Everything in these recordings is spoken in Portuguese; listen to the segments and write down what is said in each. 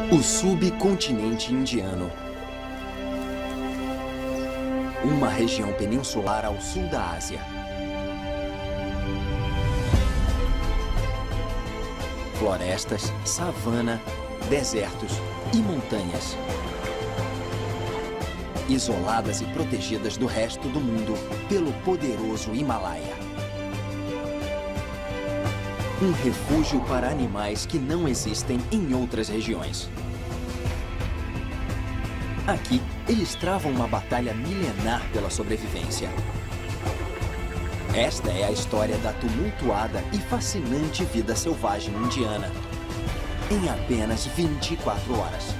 O subcontinente indiano. Uma região peninsular ao sul da Ásia. Florestas, savana, desertos e montanhas. Isoladas e protegidas do resto do mundo pelo poderoso Himalaia. Um refúgio para animais que não existem em outras regiões. Aqui, eles travam uma batalha milenar pela sobrevivência. Esta é a história da tumultuada e fascinante vida selvagem indiana, em apenas 24 horas.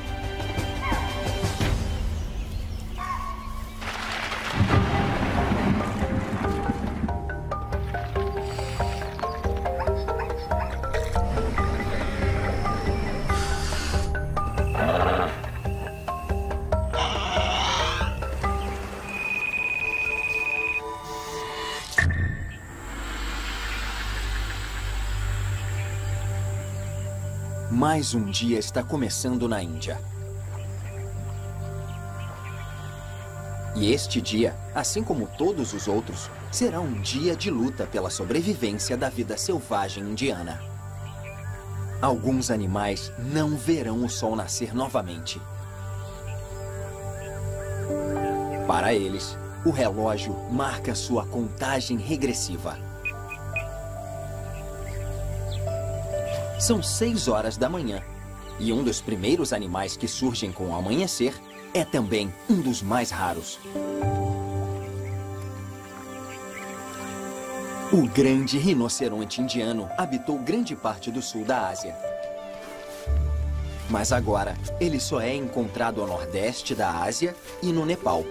Mais um dia está começando na Índia. E este dia, assim como todos os outros, será um dia de luta pela sobrevivência da vida selvagem indiana. Alguns animais não verão o sol nascer novamente. Para eles, o relógio marca sua contagem regressiva. São 6 horas da manhã, e um dos primeiros animais que surgem com o amanhecer é também um dos mais raros. O grande rinoceronte indiano habitou grande parte do sul da Ásia. Mas agora, ele só é encontrado ao nordeste da Ásia e no Nepal.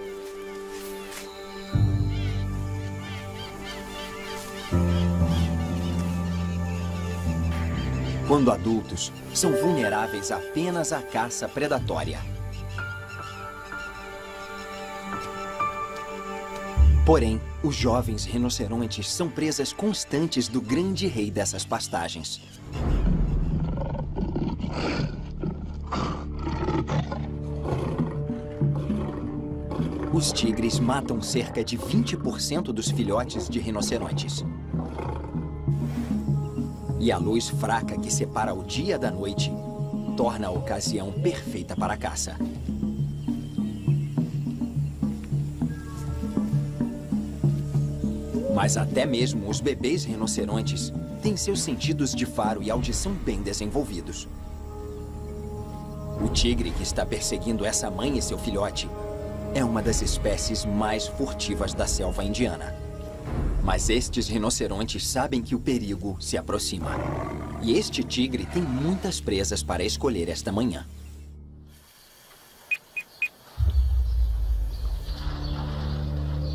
Quando adultos, são vulneráveis apenas à caça predatória. Porém, os jovens rinocerontes são presas constantes do grande rei dessas pastagens. Os tigres matam cerca de 20% dos filhotes de rinocerontes. E a luz fraca que separa o dia da noite torna a ocasião perfeita para a caça. Mas até mesmo os bebês rinocerontes têm seus sentidos de faro e audição bem desenvolvidos. O tigre que está perseguindo essa mãe e seu filhote é uma das espécies mais furtivas da selva indiana. Mas estes rinocerontes sabem que o perigo se aproxima. E este tigre tem muitas presas para escolher esta manhã.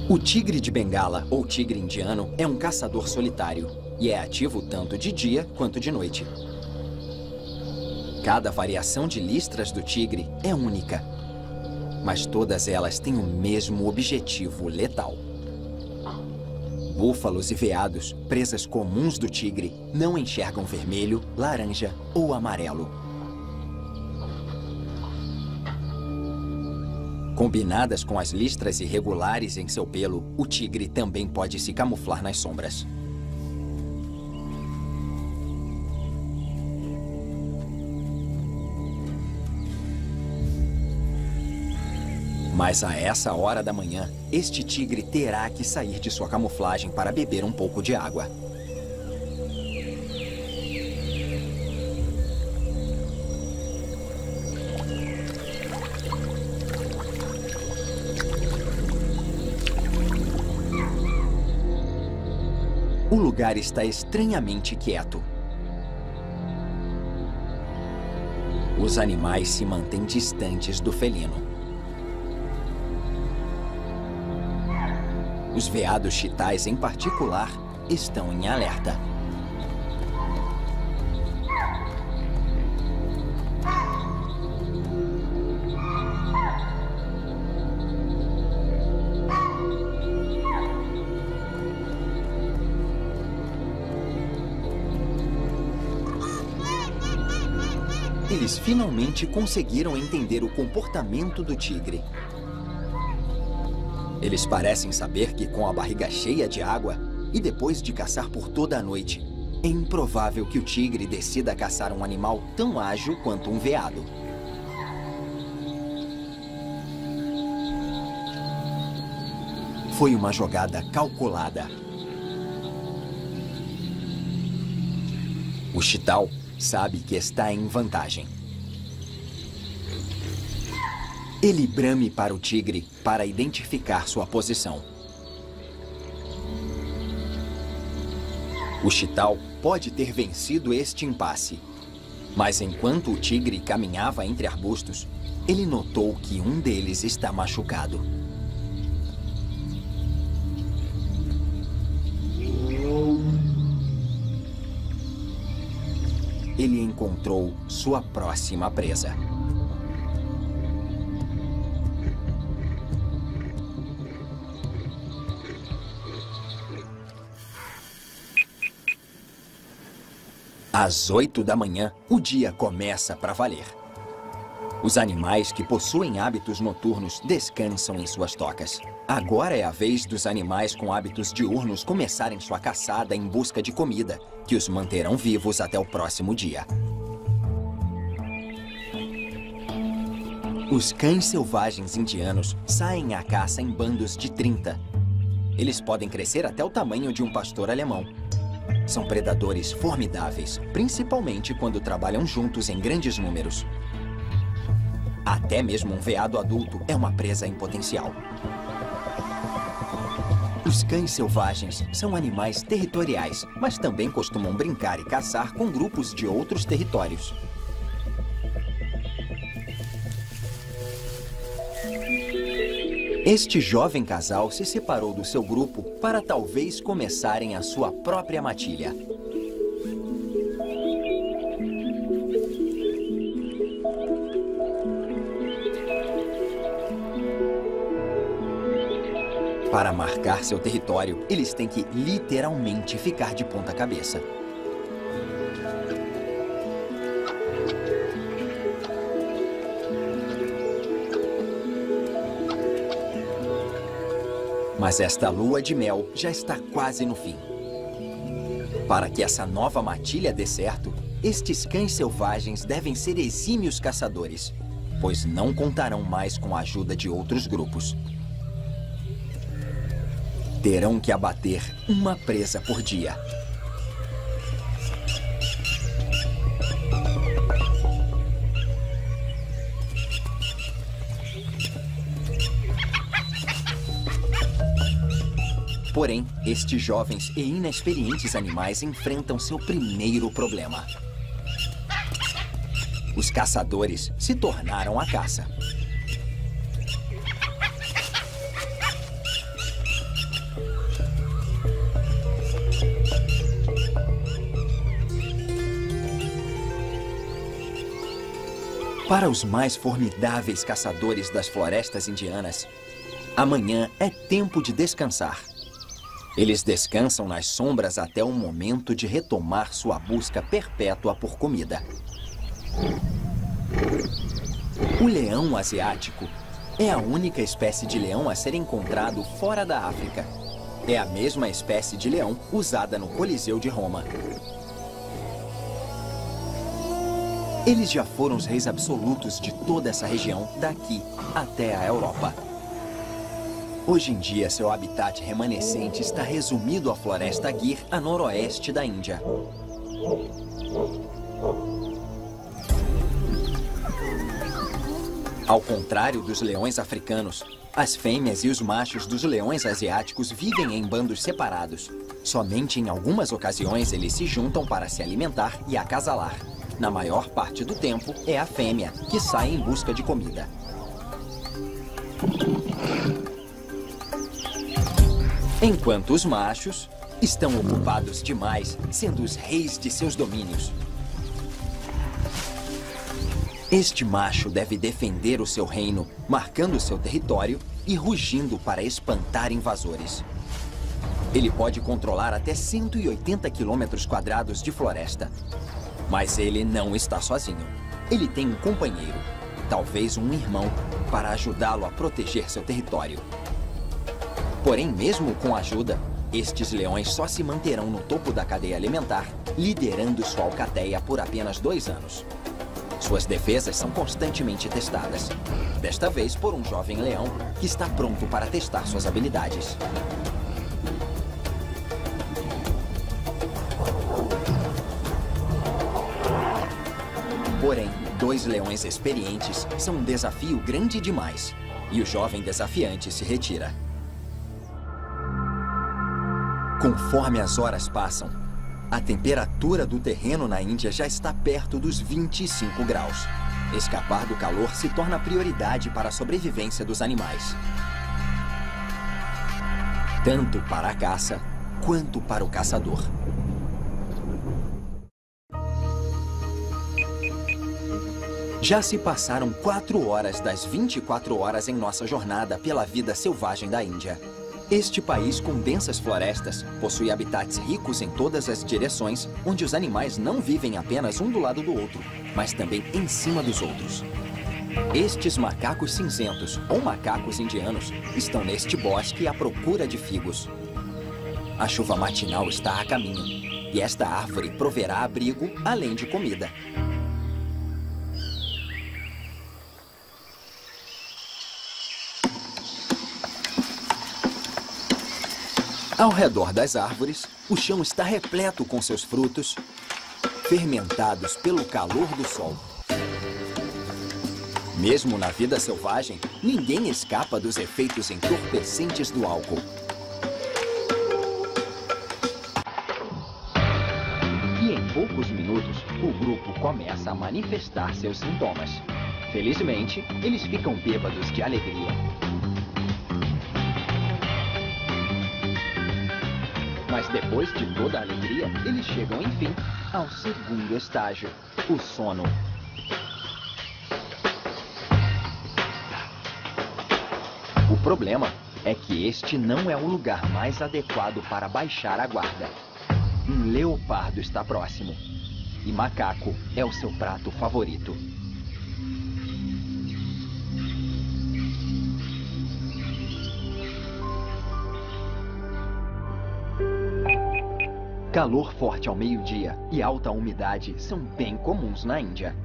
O tigre de Bengala, ou tigre indiano, é um caçador solitário e é ativo tanto de dia quanto de noite. Cada variação de listras do tigre é única, mas todas elas têm o mesmo objetivo letal. Búfalos e veados, presas comuns do tigre, não enxergam vermelho, laranja ou amarelo. Combinadas com as listras irregulares em seu pelo, o tigre também pode se camuflar nas sombras. Mas a essa hora da manhã, este tigre terá que sair de sua camuflagem para beber um pouco de água. O lugar está estranhamente quieto. Os animais se mantêm distantes do felino. Os veados chitais, em particular, estão em alerta. eles finalmente conseguiram entender o comportamento do tigre. Eles parecem saber que com a barriga cheia de água e depois de caçar por toda a noite, é improvável que o tigre decida caçar um animal tão ágil quanto um veado. Foi uma jogada calculada. O chital sabe que está em vantagem. Ele brame para o tigre para identificar sua posição. O chital pode ter vencido este impasse, mas enquanto o tigre caminhava entre arbustos, ele notou que um deles está machucado. Ele encontrou sua próxima presa. Às 8 da manhã, o dia começa para valer. Os animais que possuem hábitos noturnos descansam em suas tocas. Agora é a vez dos animais com hábitos diurnos começarem sua caçada em busca de comida, que os manterão vivos até o próximo dia. Os cães selvagens indianos saem à caça em bandos de 30. Eles podem crescer até o tamanho de um pastor alemão. São predadores formidáveis, principalmente quando trabalham juntos em grandes números. Até mesmo um veado adulto é uma presa em potencial. Os cães selvagens são animais territoriais, mas também costumam brincar e caçar com grupos de outros territórios. Este jovem casal se separou do seu grupo para talvez começarem a sua própria matilha. Para marcar seu território, eles têm que literalmente ficar de ponta cabeça. Mas esta lua de mel já está quase no fim. Para que essa nova matilha dê certo, estes cães selvagens devem ser exímios caçadores, pois não contarão mais com a ajuda de outros grupos. Terão que abater uma presa por dia. Porém, estes jovens e inexperientes animais enfrentam seu primeiro problema. Os caçadores se tornaram a caça. Para os mais formidáveis caçadores das florestas indianas, amanhã é tempo de descansar. Eles descansam nas sombras até o momento de retomar sua busca perpétua por comida. O leão asiático é a única espécie de leão a ser encontrado fora da África. É a mesma espécie de leão usada no Coliseu de Roma. Eles já foram os reis absolutos de toda essa região, daqui até a Europa. Hoje em dia, seu habitat remanescente está resumido à floresta Gir, a noroeste da Índia. Ao contrário dos leões africanos, as fêmeas e os machos dos leões asiáticos vivem em bandos separados. Somente em algumas ocasiões eles se juntam para se alimentar e acasalar. Na maior parte do tempo, é a fêmea que sai em busca de comida. Enquanto os machos estão ocupados demais, sendo os reis de seus domínios. Este macho deve defender o seu reino, marcando seu território e rugindo para espantar invasores. Ele pode controlar até 180 quilômetros quadrados de floresta. Mas ele não está sozinho. ele tem um companheiro, talvez um irmão, para ajudá-lo a proteger seu território. Porém, mesmo com ajuda, estes leões só se manterão no topo da cadeia alimentar, liderando sua alcateia por apenas 2 anos. Suas defesas são constantemente testadas, desta vez por um jovem leão que está pronto para testar suas habilidades. Porém, 2 leões experientes são um desafio grande demais, e o jovem desafiante se retira. Conforme as horas passam, a temperatura do terreno na Índia já está perto dos 25 graus. Escapar do calor se torna prioridade para a sobrevivência dos animais. Tanto para a caça, quanto para o caçador. Já se passaram 4 horas das 24 horas em nossa jornada pela vida selvagem da Índia. Este país com densas florestas possui habitats ricos em todas as direções, onde os animais não vivem apenas um do lado do outro, mas também em cima dos outros. Estes macacos cinzentos, ou macacos indianos, estão neste bosque à procura de figos. A chuva matinal está a caminho, e esta árvore proverá abrigo, além de comida. Ao redor das árvores, o chão está repleto com seus frutos, fermentados pelo calor do sol. Mesmo na vida selvagem, ninguém escapa dos efeitos entorpecentes do álcool. E em poucos minutos, o grupo começa a manifestar seus sintomas. Felizmente, eles ficam bêbados de alegria. Mas depois de toda a alegria, eles chegam, enfim, ao segundo estágio, o sono. O problema é que este não é o lugar mais adequado para baixar a guarda. Um leopardo está próximo, e macaco é o seu prato favorito. Calor forte ao meio-dia e alta umidade são bem comuns na Índia.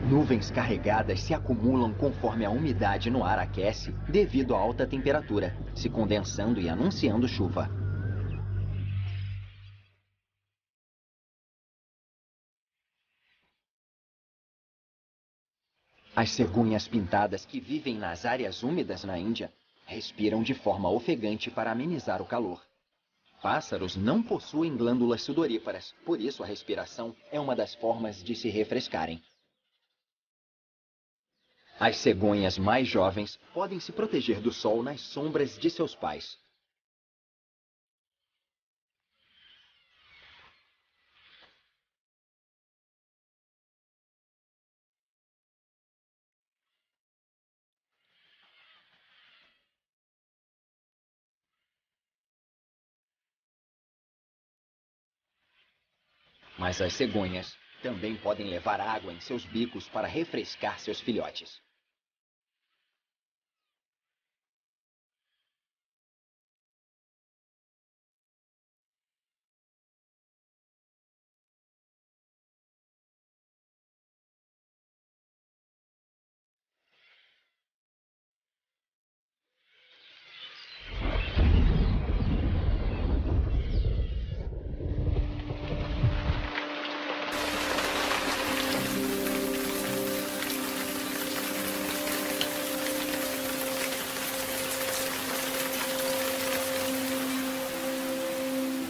Nuvens carregadas se acumulam conforme a umidade no ar aquece devido à alta temperatura, se condensando e anunciando chuva. As cegonhas pintadas que vivem nas áreas úmidas na Índia respiram de forma ofegante para amenizar o calor. Pássaros não possuem glândulas sudoríparas, por isso a respiração é uma das formas de se refrescarem. As cegonhas mais jovens podem se proteger do sol nas sombras de seus pais. Mas as cegonhas também podem levar água em seus bicos para refrescar seus filhotes.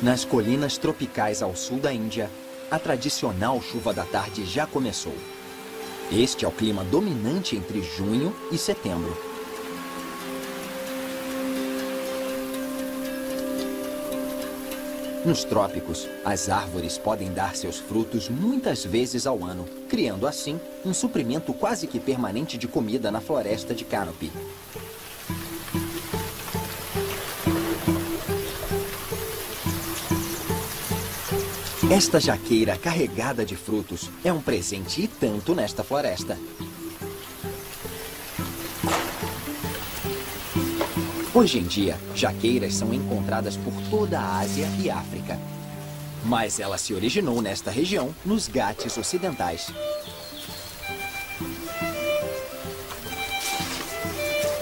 Nas colinas tropicais ao sul da Índia, a tradicional chuva da tarde já começou. Este é o clima dominante entre junho e setembro. Nos trópicos, as árvores podem dar seus frutos muitas vezes ao ano, criando assim um suprimento quase que permanente de comida na floresta de Canopy. Esta jaqueira carregada de frutos é um presente e tanto nesta floresta. Hoje em dia, jaqueiras são encontradas por toda a Ásia e África. Mas ela se originou nesta região, nos Ghats ocidentais.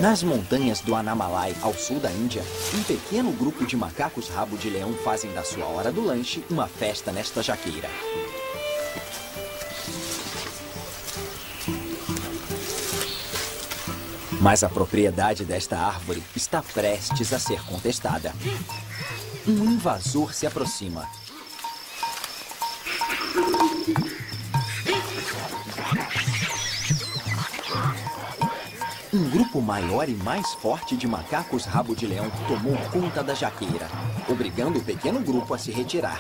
Nas montanhas do Anamalai, ao sul da Índia, um pequeno grupo de macacos rabo de leão fazem da sua hora do lanche uma festa nesta jaqueira. Mas a propriedade desta árvore está prestes a ser contestada. Um invasor se aproxima. Um grupo maior e mais forte de macacos rabo de leão tomou conta da jaqueira, obrigando o pequeno grupo a se retirar.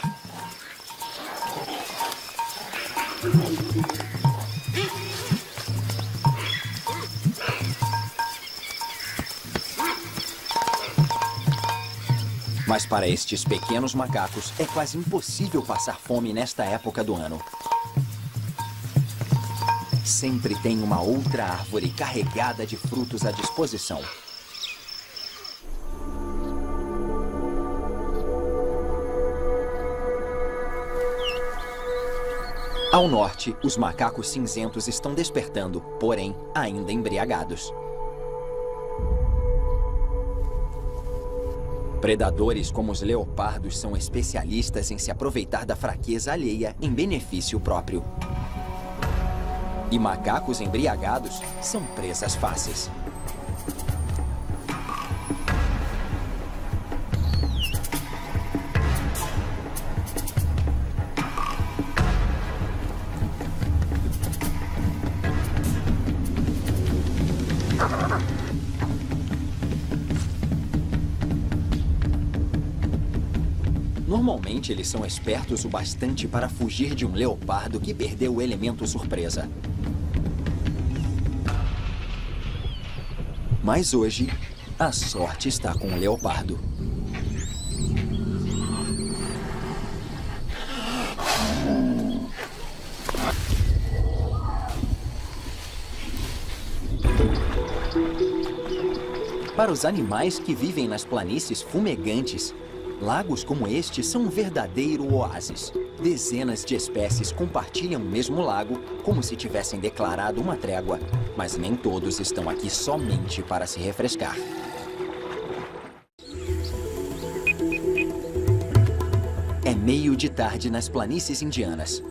Mas para estes pequenos macacos é quase impossível passar fome nesta época do ano. Sempre tem uma outra árvore carregada de frutos à disposição. Ao norte, os macacos cinzentos estão despertando, porém, ainda embriagados. Predadores como os leopardos são especialistas em se aproveitar da fraqueza alheia em benefício próprio. E macacos embriagados são presas fáceis. Normalmente, eles são espertos o bastante para fugir de um leopardo que perdeu o elemento surpresa. Mas hoje, a sorte está com o leopardo. Para os animais que vivem nas planícies fumegantes, lagos como este são um verdadeiro oásis. Dezenas de espécies compartilham o mesmo lago como se tivessem declarado uma trégua, mas nem todos estão aqui somente para se refrescar. É meio de tarde nas planícies indianas.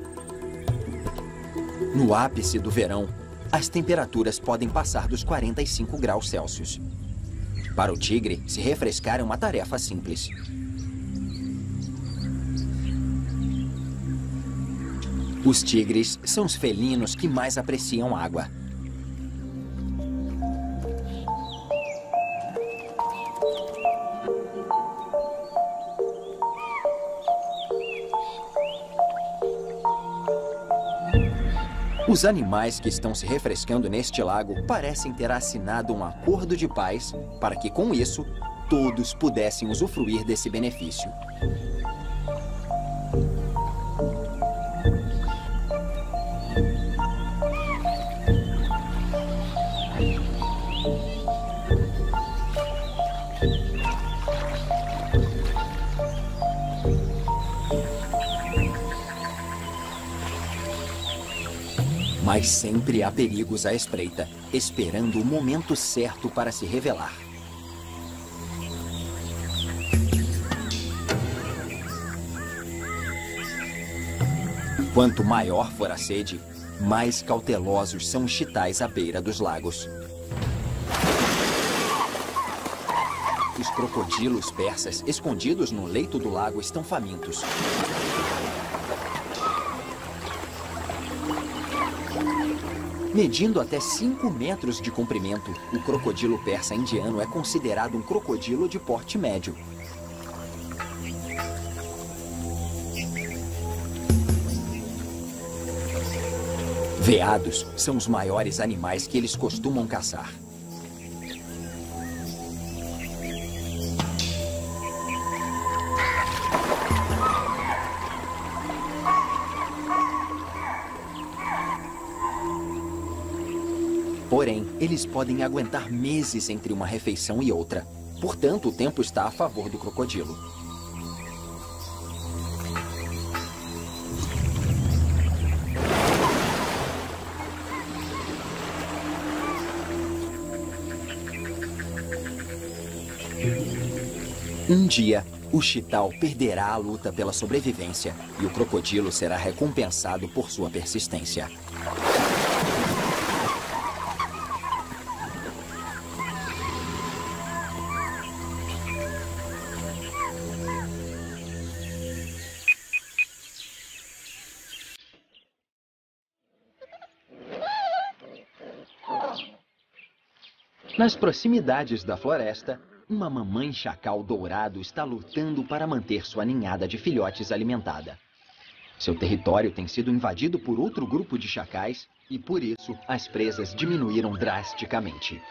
No ápice do verão, as temperaturas podem passar dos 45 graus Celsius. Para o tigre, se refrescar é uma tarefa simples. Os tigres são os felinos que mais apreciam água. Os animais que estão se refrescando neste lago parecem ter assinado um acordo de paz para que, com isso, todos pudessem usufruir desse benefício. Mas sempre há perigos à espreita, esperando o momento certo para se revelar. Quanto maior for a sede, mais cautelosos são os chitais à beira dos lagos. Os crocodilos persas escondidos no leito do lago estão famintos. Medindo até 5 metros de comprimento, o crocodilo persa indiano é considerado um crocodilo de porte médio. Veados são os maiores animais que eles costumam caçar. Porém, eles podem aguentar meses entre uma refeição e outra. Portanto, o tempo está a favor do crocodilo. Um dia, o chital perderá a luta pela sobrevivência e o crocodilo será recompensado por sua persistência. Nas proximidades da floresta, uma mamãe chacal dourado está lutando para manter sua ninhada de filhotes alimentada. Seu território tem sido invadido por outro grupo de chacais e, por isso, as presas diminuíram drasticamente.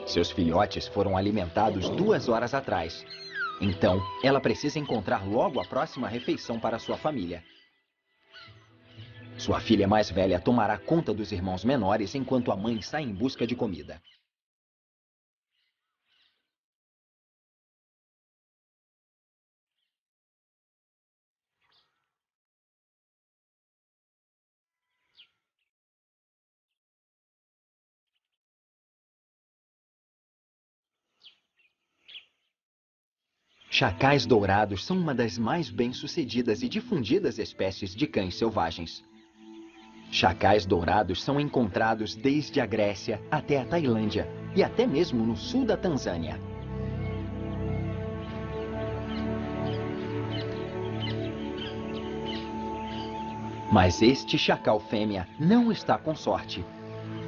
Seus filhotes foram alimentados 2 horas atrás. Então, ela precisa encontrar logo a próxima refeição para sua família. Sua filha mais velha tomará conta dos irmãos menores enquanto a mãe sai em busca de comida. Chacais dourados são uma das mais bem-sucedidas e difundidas espécies de cães selvagens. Chacais dourados são encontrados desde a Grécia até a Tailândia e até mesmo no sul da Tanzânia. Mas este chacal fêmea não está com sorte.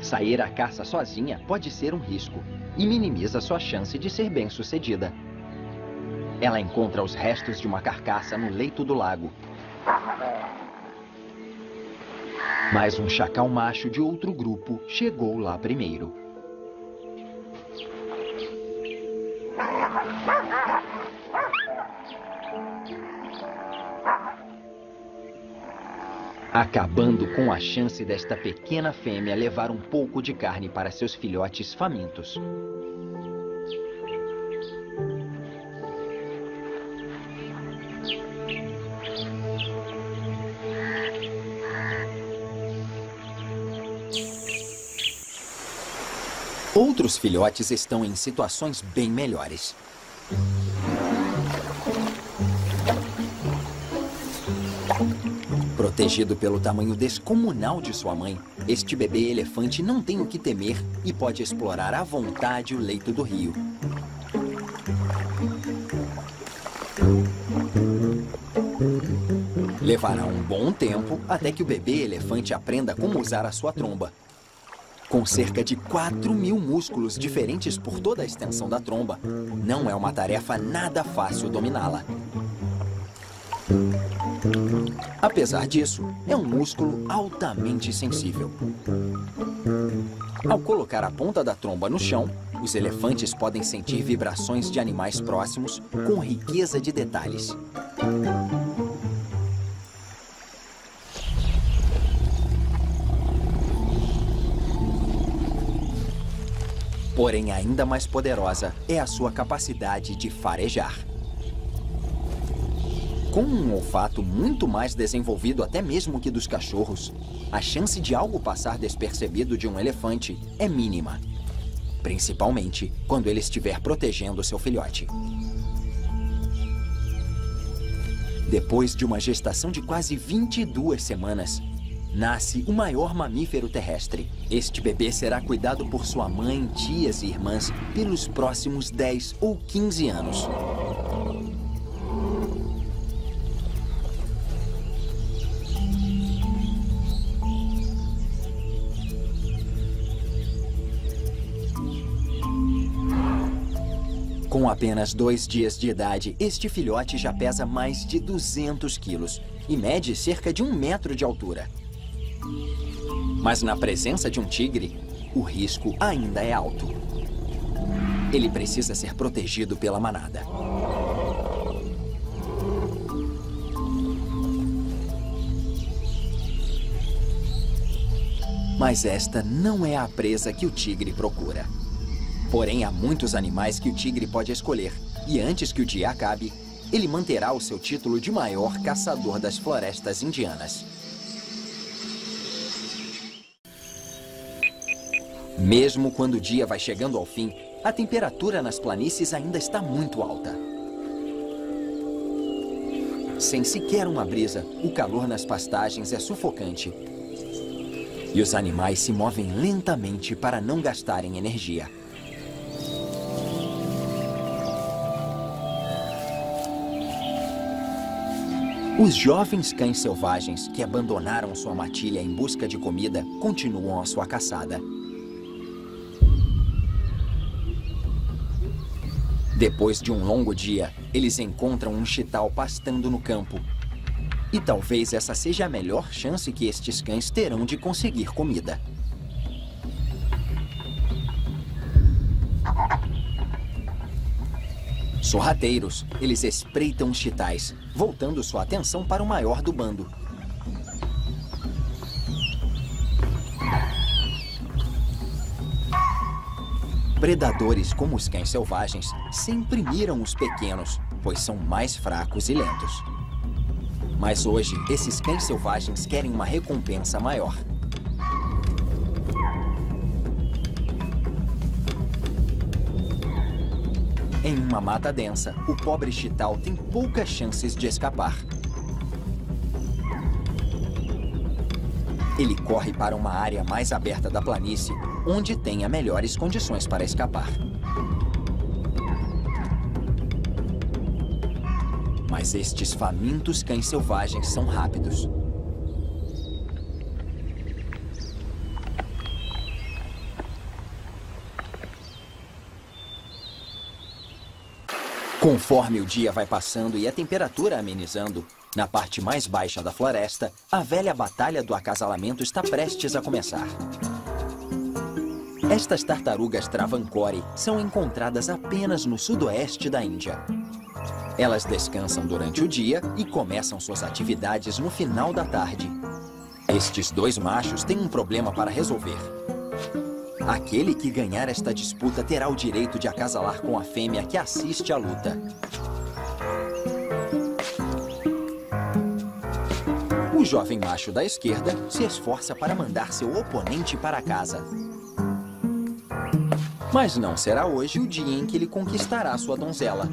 Sair à caça sozinha pode ser um risco e minimiza sua chance de ser bem-sucedida. Ela encontra os restos de uma carcaça no leito do lago. Mas um chacal macho de outro grupo chegou lá primeiro. Acabando com a chance desta pequena fêmea levar um pouco de carne para seus filhotes famintos. Outros filhotes estão em situações bem melhores. Protegido pelo tamanho descomunal de sua mãe, este bebê elefante não tem o que temer e pode explorar à vontade o leito do rio. Levará um bom tempo até que o bebê elefante aprenda como usar a sua tromba. Com cerca de 4.000 músculos diferentes por toda a extensão da tromba, não é uma tarefa nada fácil dominá-la. Apesar disso, é um músculo altamente sensível. Ao colocar a ponta da tromba no chão, os elefantes podem sentir vibrações de animais próximos com riqueza de detalhes. Porém, ainda mais poderosa é a sua capacidade de farejar. Com um olfato muito mais desenvolvido até mesmo que dos cachorros, a chance de algo passar despercebido de um elefante é mínima. Principalmente quando ele estiver protegendo seu filhote. Depois de uma gestação de quase 22 semanas, nasce o maior mamífero terrestre. Este bebê será cuidado por sua mãe, tias e irmãs pelos próximos 10 ou 15 anos. Com apenas 2 dias de idade, este filhote já pesa mais de 200 quilos e mede cerca de 1 metro de altura. Mas na presença de um tigre, o risco ainda é alto. Ele precisa ser protegido pela manada. Mas esta não é a presa que o tigre procura. Porém, há muitos animais que o tigre pode escolher. E antes que o dia acabe, ele manterá o seu título de maior caçador das florestas indianas. Mesmo quando o dia vai chegando ao fim, a temperatura nas planícies ainda está muito alta. Sem sequer uma brisa, o calor nas pastagens é sufocante. E os animais se movem lentamente para não gastarem energia. Os jovens cães selvagens que abandonaram sua matilha em busca de comida continuam a sua caçada. Depois de um longo dia, eles encontram um chital pastando no campo. E talvez essa seja a melhor chance que estes cães terão de conseguir comida. Sorrateiros, eles espreitam os chitais, voltando sua atenção para o maior do bando. Predadores como os cães selvagens sempre miram os pequenos, pois são mais fracos e lentos. Mas hoje, esses cães selvagens querem uma recompensa maior. Em uma mata densa, o pobre chital tem poucas chances de escapar. Ele corre para uma área mais aberta da planície, onde tenha melhores condições para escapar. Mas estes famintos cães selvagens são rápidos. Conforme o dia vai passando e a temperatura amenizando, na parte mais baixa da floresta, a velha batalha do acasalamento está prestes a começar. Estas tartarugas Travancore são encontradas apenas no sudoeste da Índia. Elas descansam durante o dia e começam suas atividades no final da tarde. Estes dois machos têm um problema para resolver. Aquele que ganhar esta disputa terá o direito de acasalar com a fêmea que assiste à luta. O jovem macho da esquerda se esforça para mandar seu oponente para casa. Mas não será hoje o dia em que ele conquistará sua donzela.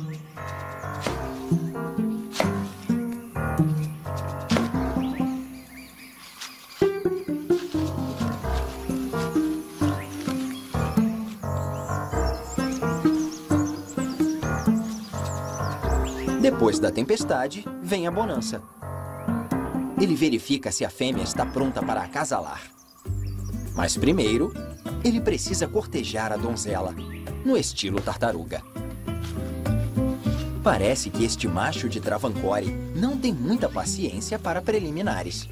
Depois da tempestade, vem a bonança. Ele verifica se a fêmea está pronta para acasalar. Mas primeiro, ele precisa cortejar a donzela, no estilo tartaruga. Parece que este macho de Travancore não tem muita paciência para preliminares.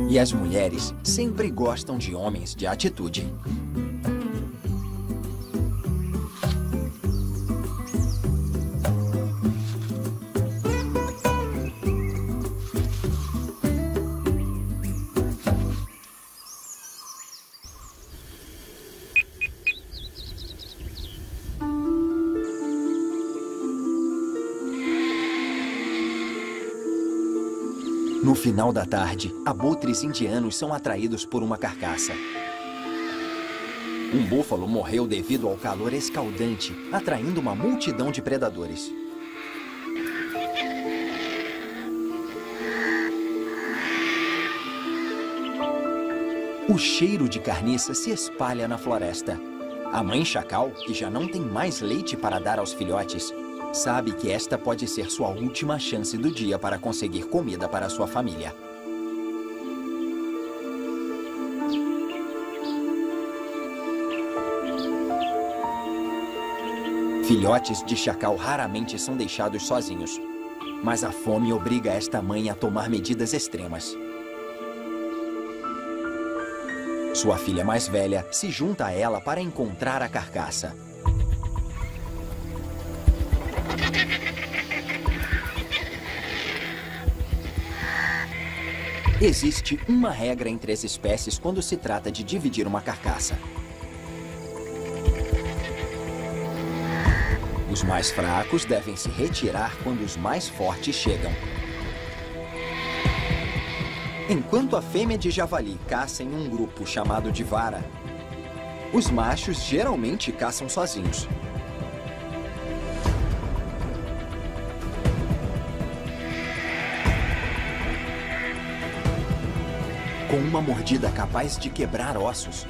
E as mulheres sempre gostam de homens de atitude. No final da tarde, abutres indianos são atraídos por uma carcaça. Um búfalo morreu devido ao calor escaldante, atraindo uma multidão de predadores. O cheiro de carniça se espalha na floresta. A mãe chacal, que já não tem mais leite para dar aos filhotes, sabe que esta pode ser sua última chance do dia para conseguir comida para sua família. Filhotes de chacal raramente são deixados sozinhos, mas a fome obriga esta mãe a tomar medidas extremas. Sua filha mais velha se junta a ela para encontrar a carcaça. Existe uma regra entre as espécies quando se trata de dividir uma carcaça. Os mais fracos devem se retirar quando os mais fortes chegam. Enquanto a fêmea de javali caça em um grupo chamado de vara, os machos geralmente caçam sozinhos. Com uma mordida capaz de quebrar ossos,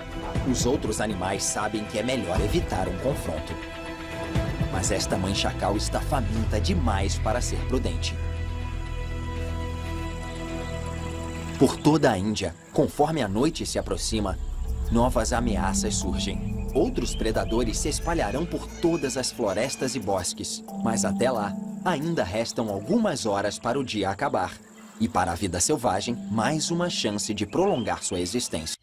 os outros animais sabem que é melhor evitar um confronto. Mas esta mãe chacal está faminta demais para ser prudente. Por toda a Índia, conforme a noite se aproxima, novas ameaças surgem. Outros predadores se espalharão por todas as florestas e bosques. Mas até lá, ainda restam algumas horas para o dia acabar. E para a vida selvagem, mais uma chance de prolongar sua existência.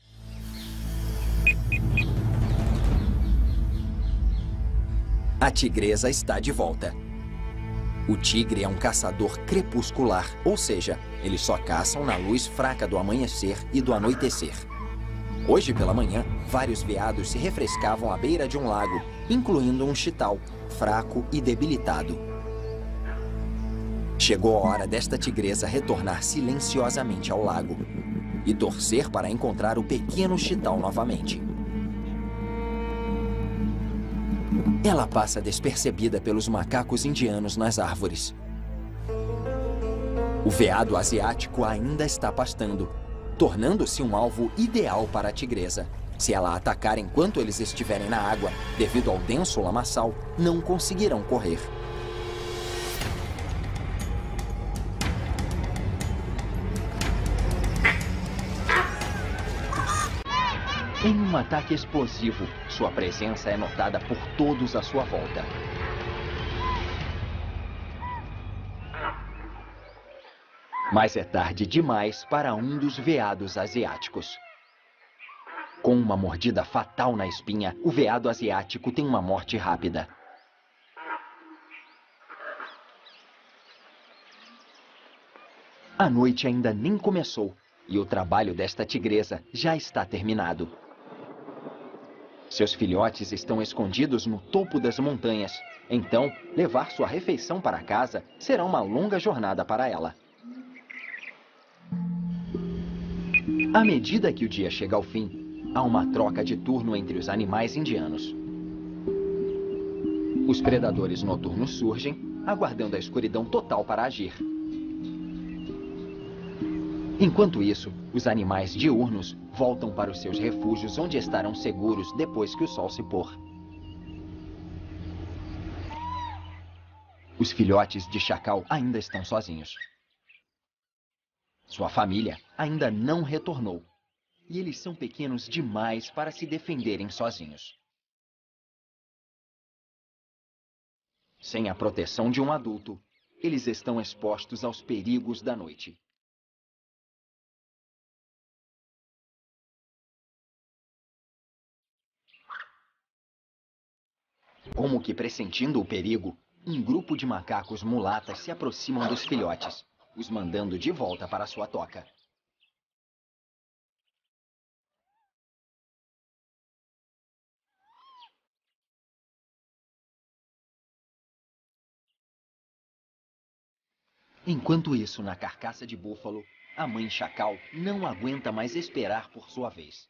A tigresa está de volta. O tigre é um caçador crepuscular, ou seja, eles só caçam na luz fraca do amanhecer e do anoitecer. Hoje pela manhã, vários veados se refrescavam à beira de um lago, incluindo um chital, fraco e debilitado. Chegou a hora desta tigresa retornar silenciosamente ao lago e torcer para encontrar o pequeno chital novamente. Ela passa despercebida pelos macacos indianos nas árvores. O veado asiático ainda está pastando, tornando-se um alvo ideal para a tigresa. Se ela atacar enquanto eles estiverem na água, devido ao denso lamaçal, não conseguirão correr. Em um ataque explosivo, sua presença é notada por todos à sua volta. Mas é tarde demais para um dos veados asiáticos. Com uma mordida fatal na espinha, o veado asiático tem uma morte rápida. A noite ainda nem começou e o trabalho desta tigresa já está terminado. Seus filhotes estão escondidos no topo das montanhas, então levar sua refeição para casa será uma longa jornada para ela. À medida que o dia chega ao fim, há uma troca de turno entre os animais indianos. Os predadores noturnos surgem, aguardando a escuridão total para agir. Enquanto isso, os animais diurnos voltam para os seus refúgios, onde estarão seguros depois que o sol se pôr. Os filhotes de chacal ainda estão sozinhos. Sua família ainda não retornou. E eles são pequenos demais para se defenderem sozinhos. Sem a proteção de um adulto, eles estão expostos aos perigos da noite. Como que pressentindo o perigo, um grupo de macacos mulatas se aproximam dos filhotes, os mandando de volta para sua toca. Enquanto isso, na carcaça de búfalo, a mãe chacal não aguenta mais esperar por sua vez.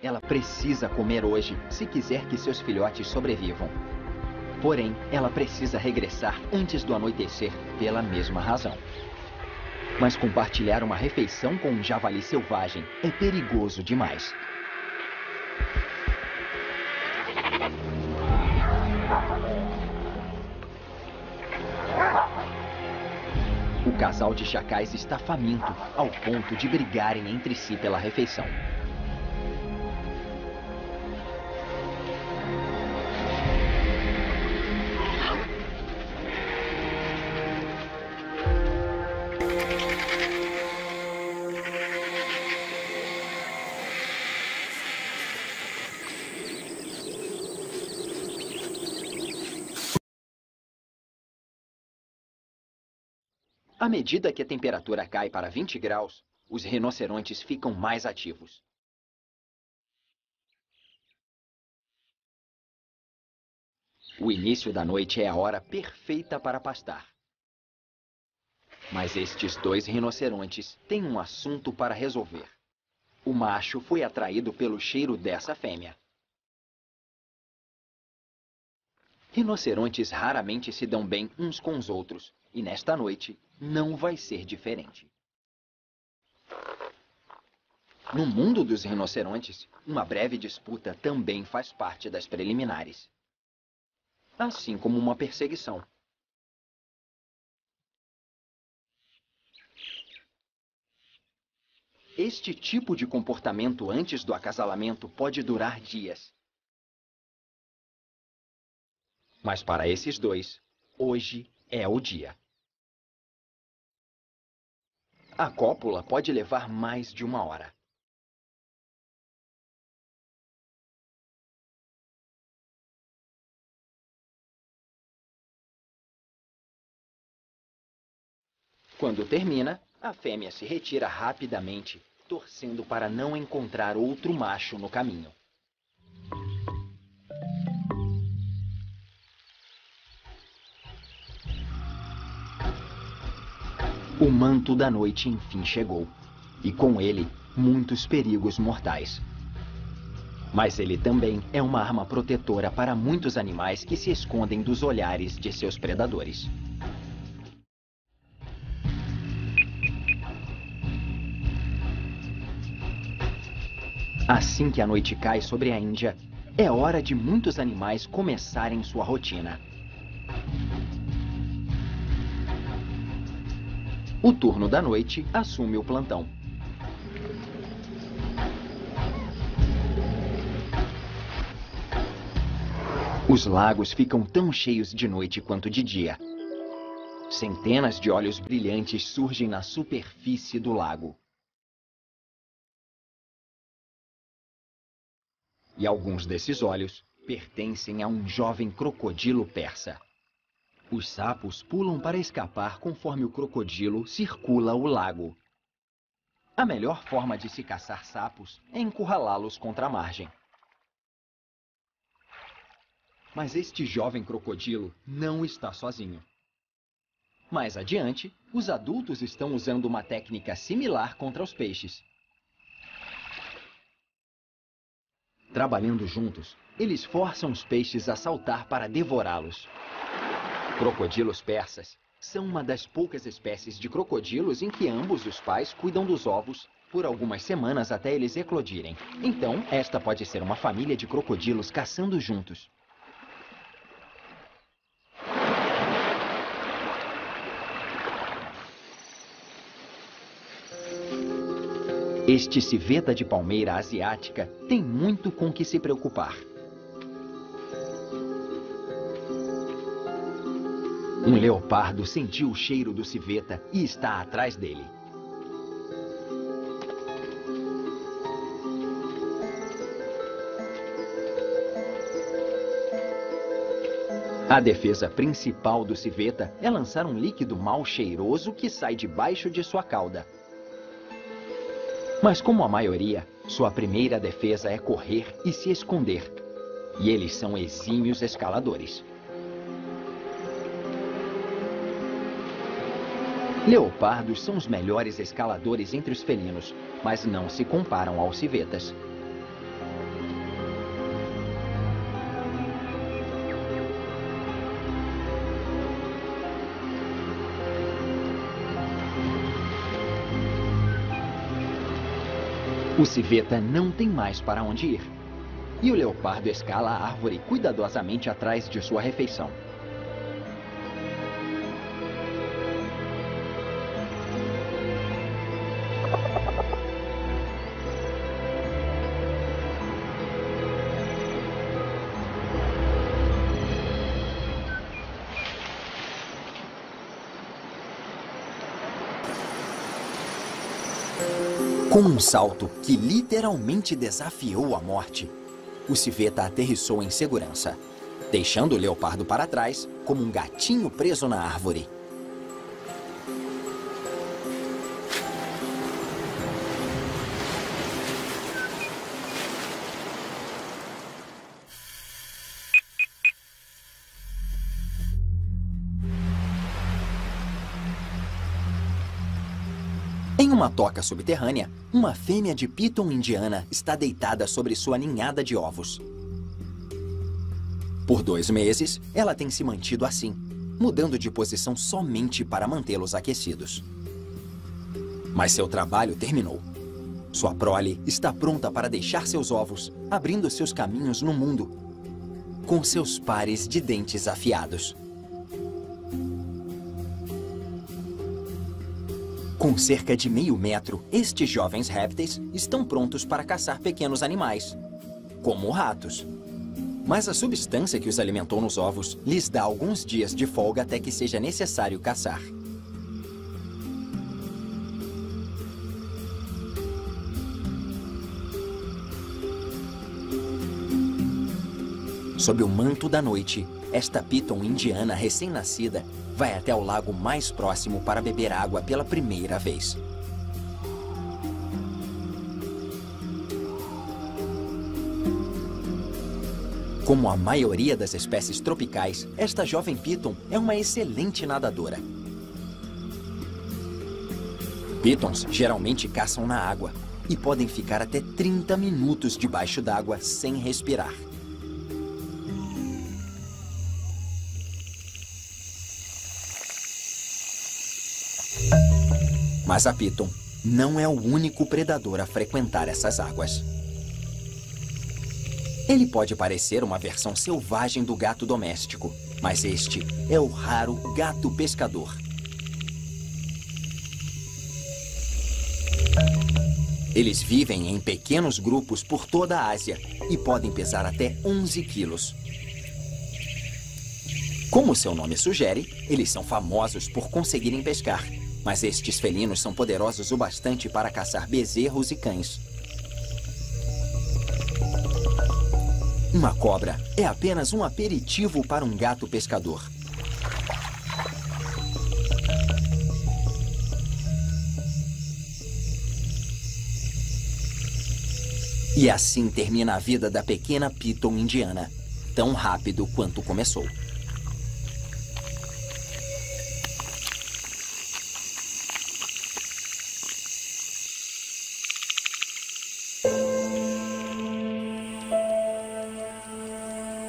Ela precisa comer hoje, se quiser que seus filhotes sobrevivam. Porém, ela precisa regressar antes do anoitecer, pela mesma razão. Mas compartilhar uma refeição com um javali selvagem é perigoso demais. O casal de chacais está faminto, ao ponto de brigarem entre si pela refeição. À medida que a temperatura cai para 20 graus, os rinocerontes ficam mais ativos. O início da noite é a hora perfeita para pastar. Mas estes dois rinocerontes têm um assunto para resolver. O macho foi atraído pelo cheiro dessa fêmea. Rinocerontes raramente se dão bem uns com os outros, e nesta noite não vai ser diferente. No mundo dos rinocerontes, uma breve disputa também faz parte das preliminares. Assim como uma perseguição. Este tipo de comportamento antes do acasalamento pode durar dias. Mas para esses dois, hoje é o dia. A cópula pode levar mais de 1 hora. Quando termina, a fêmea se retira rapidamente, torcendo para não encontrar outro macho no caminho. O manto da noite enfim chegou, e com ele, muitos perigos mortais. Mas ele também é uma arma protetora para muitos animais que se escondem dos olhares de seus predadores. Assim que a noite cai sobre a Índia, é hora de muitos animais começarem sua rotina. O turno da noite assume o plantão. Os lagos ficam tão cheios de noite quanto de dia. Centenas de olhos brilhantes surgem na superfície do lago. E alguns desses olhos pertencem a um jovem crocodilo persa. Os sapos pulam para escapar conforme o crocodilo circula o lago. A melhor forma de se caçar sapos é encurralá-los contra a margem. Mas este jovem crocodilo não está sozinho. Mais adiante, os adultos estão usando uma técnica similar contra os peixes. Trabalhando juntos, eles forçam os peixes a saltar para devorá-los. Crocodilos persas são uma das poucas espécies de crocodilos em que ambos os pais cuidam dos ovos por algumas semanas até eles eclodirem. Então, esta pode ser uma família de crocodilos caçando juntos. Este civeta de palmeira asiática tem muito com que se preocupar. Um leopardo sentiu o cheiro do civeta e está atrás dele. A defesa principal do civeta é lançar um líquido mal cheiroso que sai debaixo de sua cauda. Mas como a maioria, sua primeira defesa é correr e se esconder. E eles são exímios escaladores. Leopardos são os melhores escaladores entre os felinos, mas não se comparam aos civetas. O civeta não tem mais para onde ir. E o leopardo escala a árvore cuidadosamente atrás de sua refeição. Com um salto que literalmente desafiou a morte, o civeta aterrissou em segurança, deixando o leopardo para trás como um gatinho preso na árvore. Em uma toca subterrânea, uma fêmea de piton indiana está deitada sobre sua ninhada de ovos. Por 2 meses, ela tem se mantido assim, mudando de posição somente para mantê-los aquecidos. Mas seu trabalho terminou. Sua prole está pronta para deixar seus ovos, abrindo seus caminhos no mundo, com seus pares de dentes afiados. Com cerca de meio metro, estes jovens répteis estão prontos para caçar pequenos animais, como ratos. Mas a substância que os alimentou nos ovos lhes dá alguns dias de folga até que seja necessário caçar. Sob o manto da noite, esta piton indiana recém-nascida vai até o lago mais próximo para beber água pela primeira vez. Como a maioria das espécies tropicais, esta jovem piton é uma excelente nadadora. Pitons geralmente caçam na água e podem ficar até 30 minutos debaixo d'água sem respirar. Mas a piton não é o único predador a frequentar essas águas. Ele pode parecer uma versão selvagem do gato doméstico, mas este é o raro gato pescador. Eles vivem em pequenos grupos por toda a Ásia e podem pesar até 11 quilos. Como seu nome sugere, eles são famosos por conseguirem pescar. Mas estes felinos são poderosos o bastante para caçar bezerros e cães. Uma cobra é apenas um aperitivo para um gato pescador. E assim termina a vida da pequena piton indiana, tão rápido quanto começou.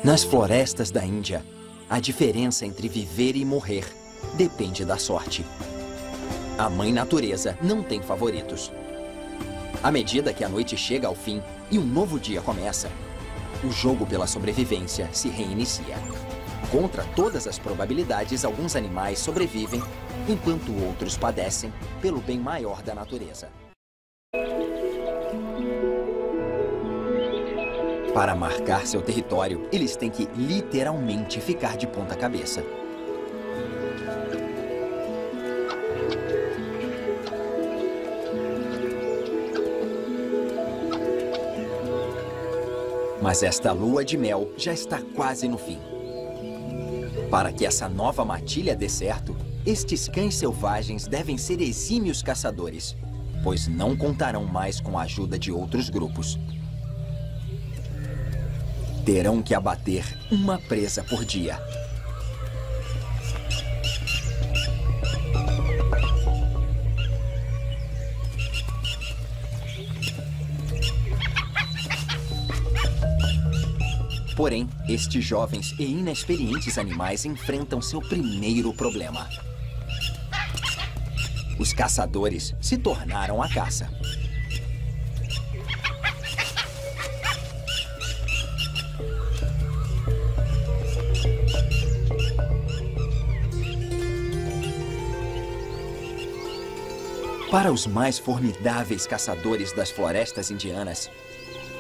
Nas florestas da Índia, a diferença entre viver e morrer depende da sorte. A mãe natureza não tem favoritos. À medida que a noite chega ao fim e um novo dia começa, o jogo pela sobrevivência se reinicia. Contra todas as probabilidades, alguns animais sobrevivem, enquanto outros padecem pelo bem maior da natureza. Para marcar seu território, eles têm que literalmente ficar de ponta cabeça. Mas esta lua de mel já está quase no fim. Para que essa nova matilha dê certo, estes cães selvagens devem ser exímios caçadores, pois não contarão mais com a ajuda de outros grupos. Terão que abater uma presa por dia. Porém, estes jovens e inexperientes animais enfrentam seu primeiro problema. Os caçadores se tornaram a caça. Para os mais formidáveis caçadores das florestas indianas,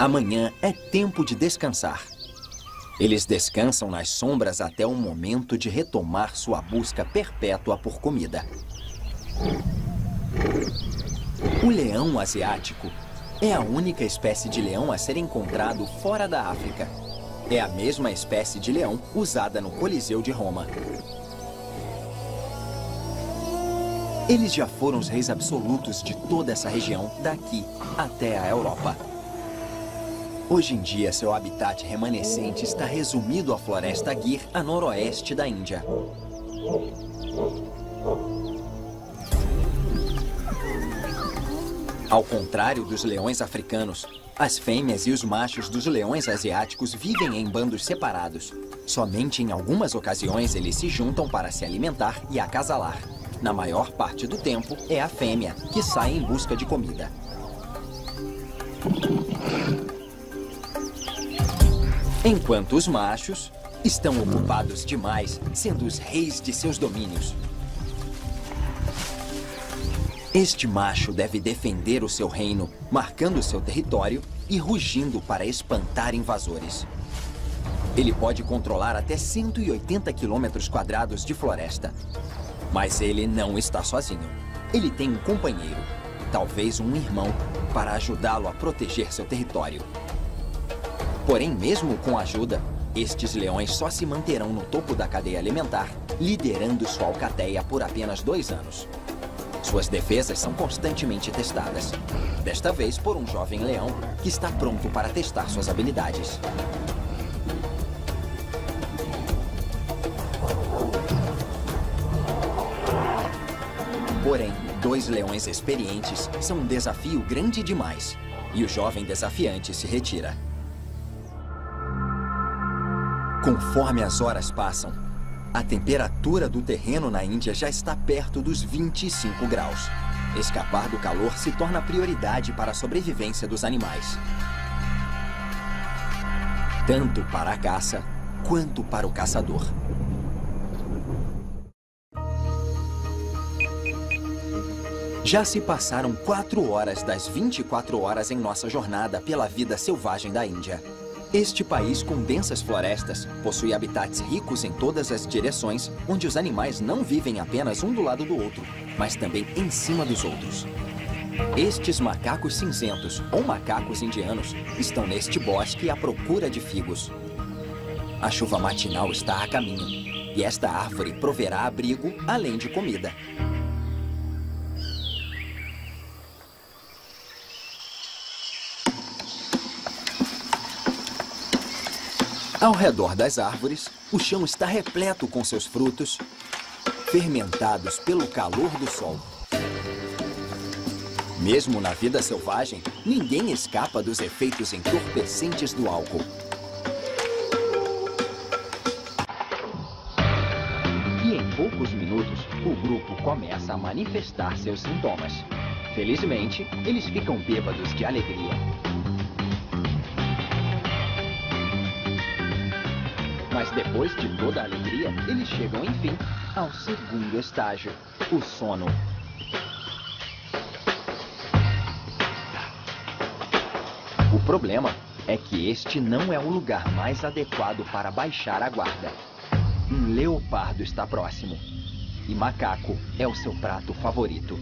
amanhã é tempo de descansar. Eles descansam nas sombras até o momento de retomar sua busca perpétua por comida. O leão asiático é a única espécie de leão a ser encontrado fora da África. É a mesma espécie de leão usada no Coliseu de Roma. Eles já foram os reis absolutos de toda essa região, daqui até a Europa. Hoje em dia, seu habitat remanescente está resumido à floresta Gir, a noroeste da Índia. Ao contrário dos leões africanos, as fêmeas e os machos dos leões asiáticos vivem em bandos separados. Somente em algumas ocasiões eles se juntam para se alimentar e acasalar. Na maior parte do tempo, é a fêmea que sai em busca de comida. Enquanto os machos estão ocupados demais, sendo os reis de seus domínios. Este macho deve defender o seu reino, marcando seu território e rugindo para espantar invasores. Ele pode controlar até 180 quilômetros quadrados de floresta. Mas ele não está sozinho. Ele tem um companheiro, talvez um irmão, para ajudá-lo a proteger seu território. Porém, mesmo com ajuda, estes leões só se manterão no topo da cadeia alimentar, liderando sua alcateia por apenas 2 anos. Suas defesas são constantemente testadas. Desta vez por um jovem leão que está pronto para testar suas habilidades. Porém, 2 leões experientes são um desafio grande demais. E o jovem desafiante se retira. Conforme as horas passam, a temperatura do terreno na Índia já está perto dos 25 graus. Escapar do calor se torna prioridade para a sobrevivência dos animais. Tanto para a caça, quanto para o caçador. Já se passaram 4 horas das 24 horas em nossa jornada pela vida selvagem da Índia. Este país com densas florestas possui habitats ricos em todas as direções, onde os animais não vivem apenas um do lado do outro, mas também em cima dos outros. Estes macacos cinzentos, ou macacos indianos, estão neste bosque à procura de figos. A chuva matinal está a caminho, e esta árvore proverá abrigo, além de comida. Ao redor das árvores, o chão está repleto com seus frutos, fermentados pelo calor do sol. Mesmo na vida selvagem, ninguém escapa dos efeitos entorpecentes do álcool. E em poucos minutos, o grupo começa a manifestar seus sintomas. Felizmente, eles ficam bêbados de alegria. Mas depois de toda a alegria, eles chegam, enfim, ao segundo estágio, o sono. O problema é que este não é o lugar mais adequado para baixar a guarda. Um leopardo está próximo, e macaco é o seu prato favorito.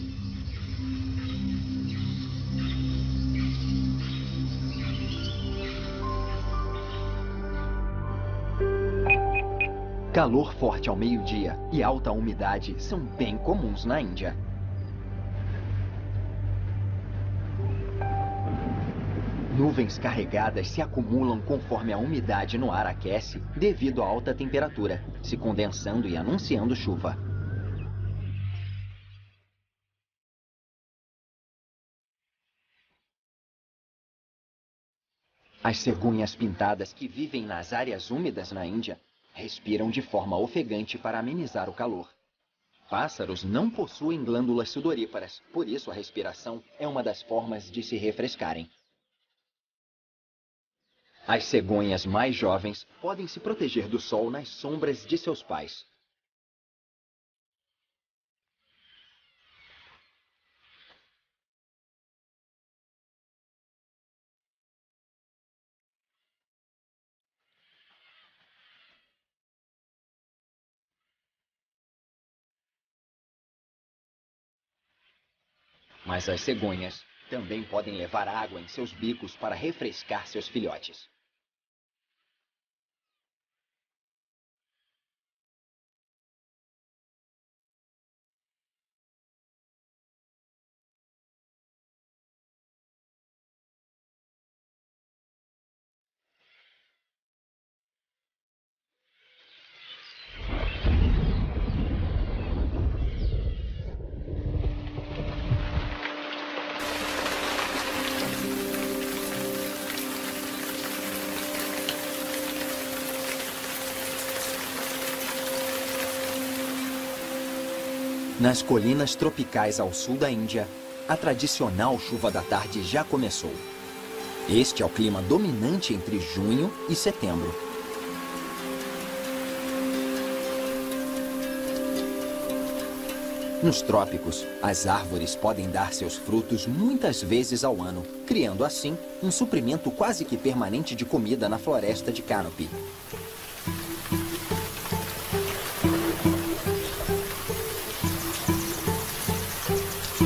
Calor forte ao meio-dia e alta umidade são bem comuns na Índia. Nuvens carregadas se acumulam conforme a umidade no ar aquece devido à alta temperatura, se condensando e anunciando chuva. As cegonhas pintadas que vivem nas áreas úmidas na Índia respiram de forma ofegante para amenizar o calor. Pássaros não possuem glândulas sudoríparas, por isso a respiração é uma das formas de se refrescarem. As cegonhas mais jovens podem se proteger do sol nas sombras de seus pais. Mas as cegonhas também podem levar água em seus bicos para refrescar seus filhotes. Nas colinas tropicais ao sul da Índia, a tradicional chuva da tarde já começou. Este é o clima dominante entre junho e setembro. Nos trópicos, as árvores podem dar seus frutos muitas vezes ao ano, criando assim um suprimento quase que permanente de comida na floresta de Canopy.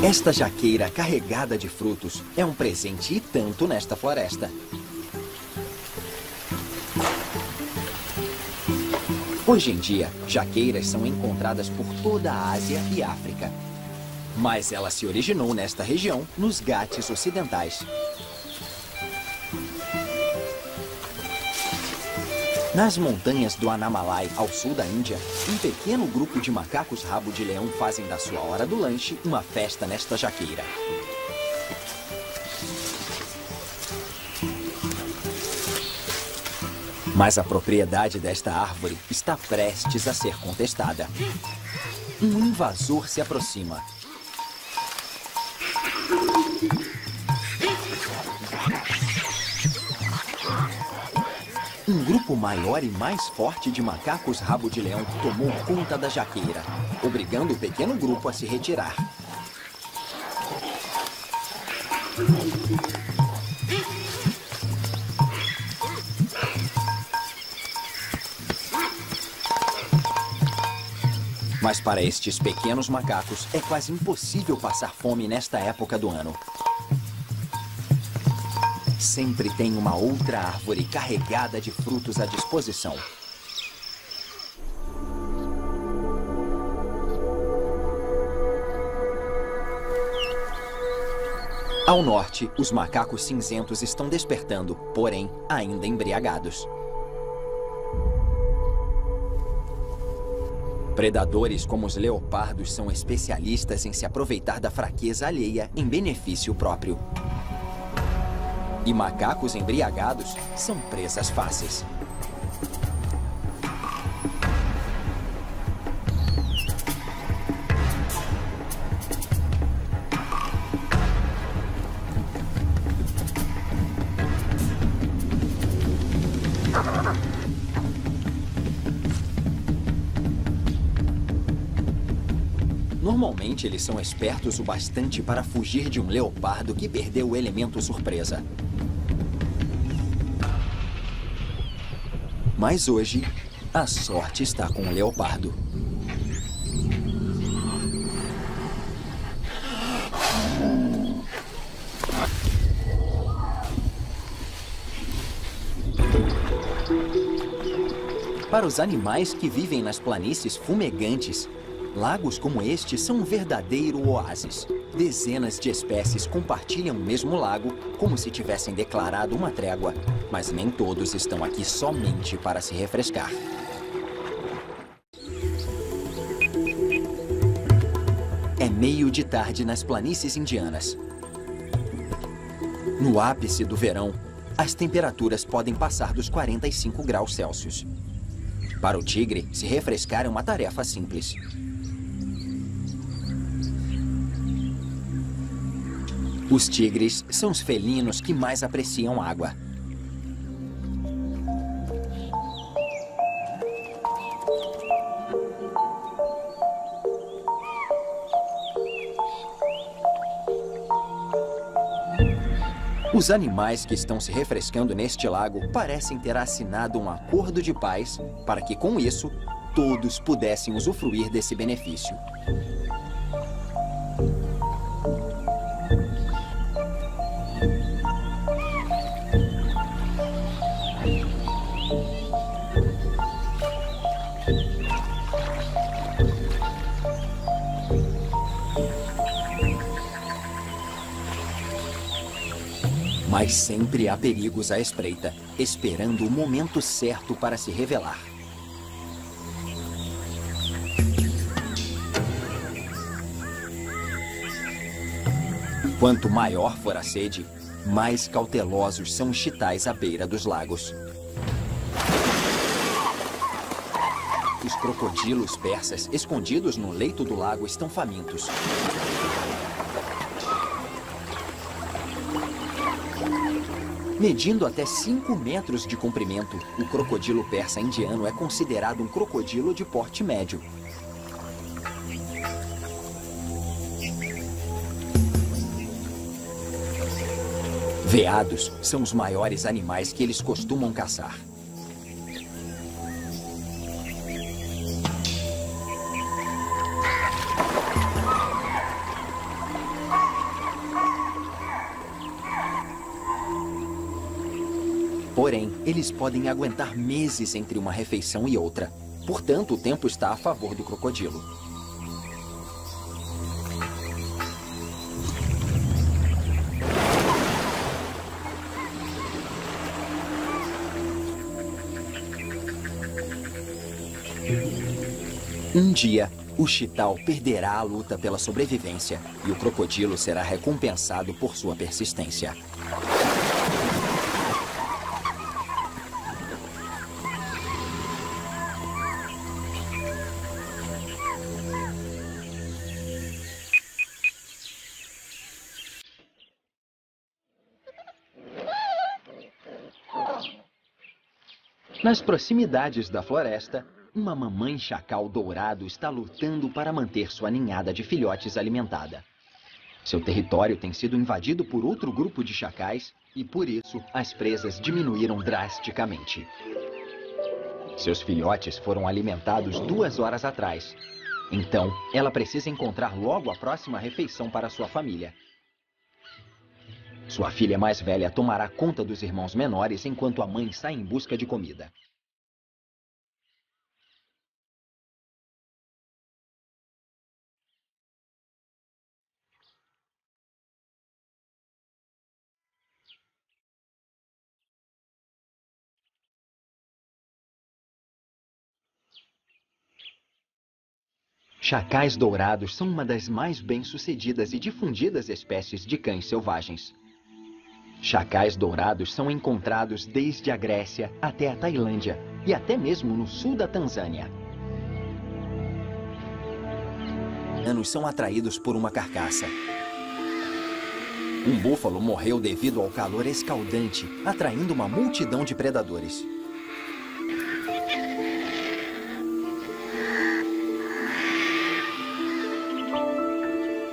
Esta jaqueira carregada de frutos é um presente e tanto nesta floresta. Hoje em dia, jaqueiras são encontradas por toda a Ásia e África. Mas ela se originou nesta região, nos Ghats ocidentais. Nas montanhas do Annamalai, ao sul da Índia, um pequeno grupo de macacos rabo de leão fazem da sua hora do lanche uma festa nesta jaqueira. Mas a propriedade desta árvore está prestes a ser contestada. Um invasor se aproxima. Um grupo maior e mais forte de macacos rabo de leão tomou conta da jaqueira, obrigando o pequeno grupo a se retirar. Mas para estes pequenos macacos, é quase impossível passar fome nesta época do ano. Sempre tem uma outra árvore carregada de frutos à disposição. Ao norte, os macacos cinzentos estão despertando, porém, ainda embriagados. Predadores como os leopardos são especialistas em se aproveitar da fraqueza alheia em benefício próprio. E macacos embriagados são presas fáceis. Normalmente, eles são espertos o bastante para fugir de um leopardo que perdeu o elemento surpresa. Mas hoje, a sorte está com o leopardo. Para os animais que vivem nas planícies fumegantes, lagos como este são um verdadeiro oásis. Dezenas de espécies compartilham o mesmo lago, como se tivessem declarado uma trégua. Mas nem todos estão aqui somente para se refrescar. É meio de tarde nas planícies indianas. No ápice do verão, as temperaturas podem passar dos 45 graus Celsius. Para o tigre, se refrescar é uma tarefa simples. Os tigres são os felinos que mais apreciam água. Os animais que estão se refrescando neste lago parecem ter assinado um acordo de paz para que, com isso, todos pudessem usufruir desse benefício. Mas sempre há perigos à espreita, esperando o momento certo para se revelar. Quanto maior for a sede, mais cautelosos são os chitais à beira dos lagos. Os Os crocodilos persas, escondidos no leito do lago, estão famintos. Medindo até 5 metros de comprimento, o crocodilo persa indiano é considerado um crocodilo de porte médio. Veados são os maiores animais que eles costumam caçar. Porém, eles podem aguentar meses entre uma refeição e outra. Portanto, o tempo está a favor do crocodilo. Um dia, o chital perderá a luta pela sobrevivência e o crocodilo será recompensado por sua persistência. Nas proximidades da floresta, uma mamãe chacal dourado está lutando para manter sua ninhada de filhotes alimentada. Seu território tem sido invadido por outro grupo de chacais e, por isso, as presas diminuíram drasticamente. Seus filhotes foram alimentados 2 horas atrás. Então, ela precisa encontrar logo a próxima refeição para sua família. Sua filha mais velha tomará conta dos irmãos menores enquanto a mãe sai em busca de comida. Chacais dourados são uma das mais bem-sucedidas e difundidas espécies de cães selvagens. Chacais dourados são encontrados desde a Grécia até a Tailândia e até mesmo no sul da Tanzânia. Anos são atraídos por uma carcaça. Um búfalo morreu devido ao calor escaldante, atraindo uma multidão de predadores.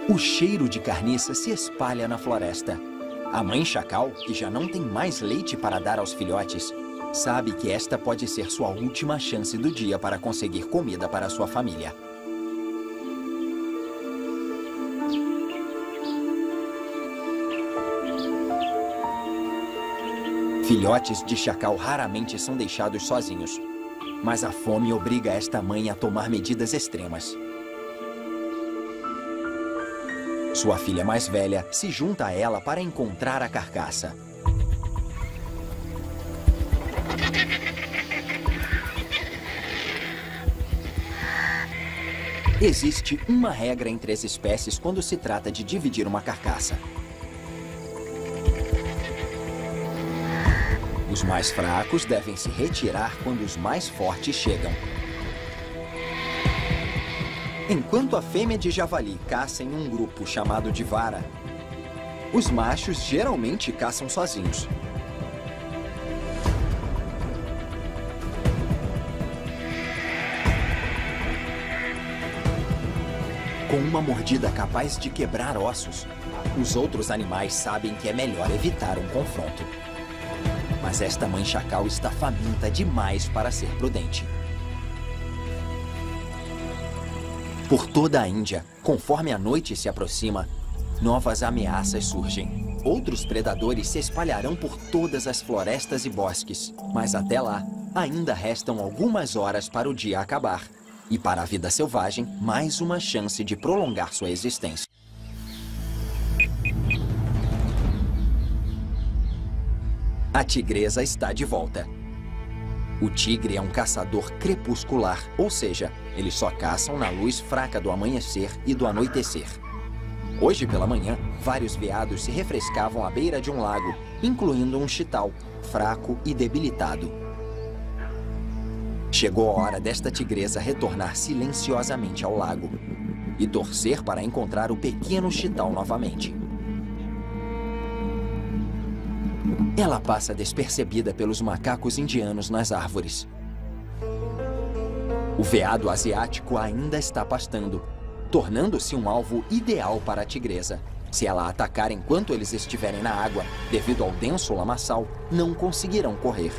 O cheiro de carniça se espalha na floresta. A mãe chacal, que já não tem mais leite para dar aos filhotes, sabe que esta pode ser sua última chance do dia para conseguir comida para sua família. Filhotes de chacal raramente são deixados sozinhos, mas a fome obriga esta mãe a tomar medidas extremas. Sua filha mais velha se junta a ela para encontrar a carcaça. Existe uma regra entre as espécies quando se trata de dividir uma carcaça. Os mais fracos devem se retirar quando os mais fortes chegam. Enquanto a fêmea de javali caça em um grupo chamado de vara, os machos geralmente caçam sozinhos. Com uma mordida capaz de quebrar ossos, os outros animais sabem que é melhor evitar um confronto. Mas esta mãe chacal está faminta demais para ser prudente. Por toda a Índia, conforme a noite se aproxima, novas ameaças surgem. Outros predadores se espalharão por todas as florestas e bosques. Mas até lá, ainda restam algumas horas para o dia acabar. E para a vida selvagem, mais uma chance de prolongar sua existência. A tigresa está de volta. O tigre é um caçador crepuscular, ou seja, eles só caçam na luz fraca do amanhecer e do anoitecer. Hoje pela manhã, vários veados se refrescavam à beira de um lago, incluindo um chital, fraco e debilitado. Chegou a hora desta tigresa retornar silenciosamente ao lago e torcer para encontrar o pequeno Chital novamente. Ela passa despercebida pelos macacos indianos nas árvores. O veado asiático ainda está pastando, tornando-se um alvo ideal para a tigresa. Se ela atacar enquanto eles estiverem na água, devido ao denso lamaçal, não conseguirão correr.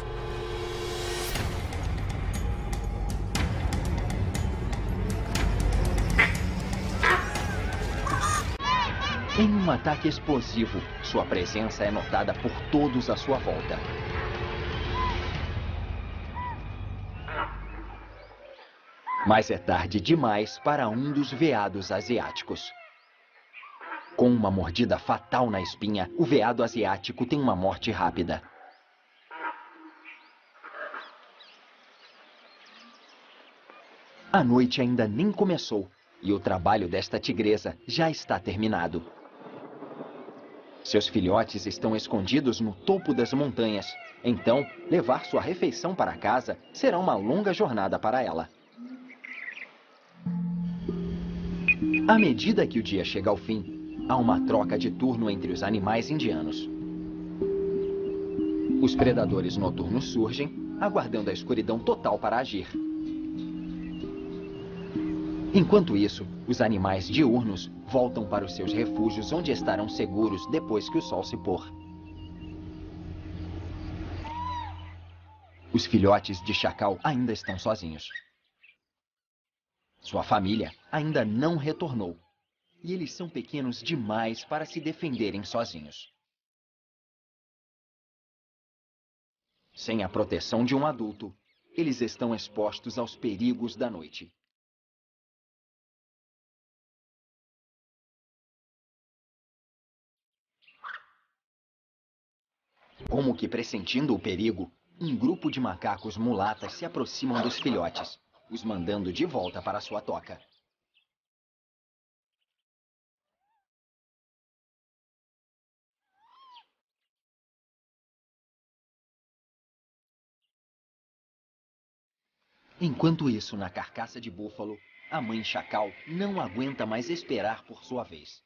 Em um ataque explosivo, sua presença é notada por todos à sua volta. Mas é tarde demais para um dos veados asiáticos. Com uma mordida fatal na espinha, o veado asiático tem uma morte rápida. A noite ainda nem começou e o trabalho desta tigresa já está terminado. Seus filhotes estão escondidos no topo das montanhas. Então, levar sua refeição para casa será uma longa jornada para ela. À medida que o dia chega ao fim, há uma troca de turno entre os animais indianos. Os predadores noturnos surgem, aguardando a escuridão total para agir. Enquanto isso, os animais diurnos voltam para os seus refúgios, onde estarão seguros depois que o sol se pôr. Os filhotes de chacal ainda estão sozinhos. Sua família ainda não retornou, e eles são pequenos demais para se defenderem sozinhos. Sem a proteção de um adulto, eles estão expostos aos perigos da noite. Como que pressentindo o perigo, um grupo de macacos mulatas se aproximam dos filhotes, os mandando de volta para sua toca. Enquanto isso, na carcaça de búfalo, a mãe chacal não aguenta mais esperar por sua vez.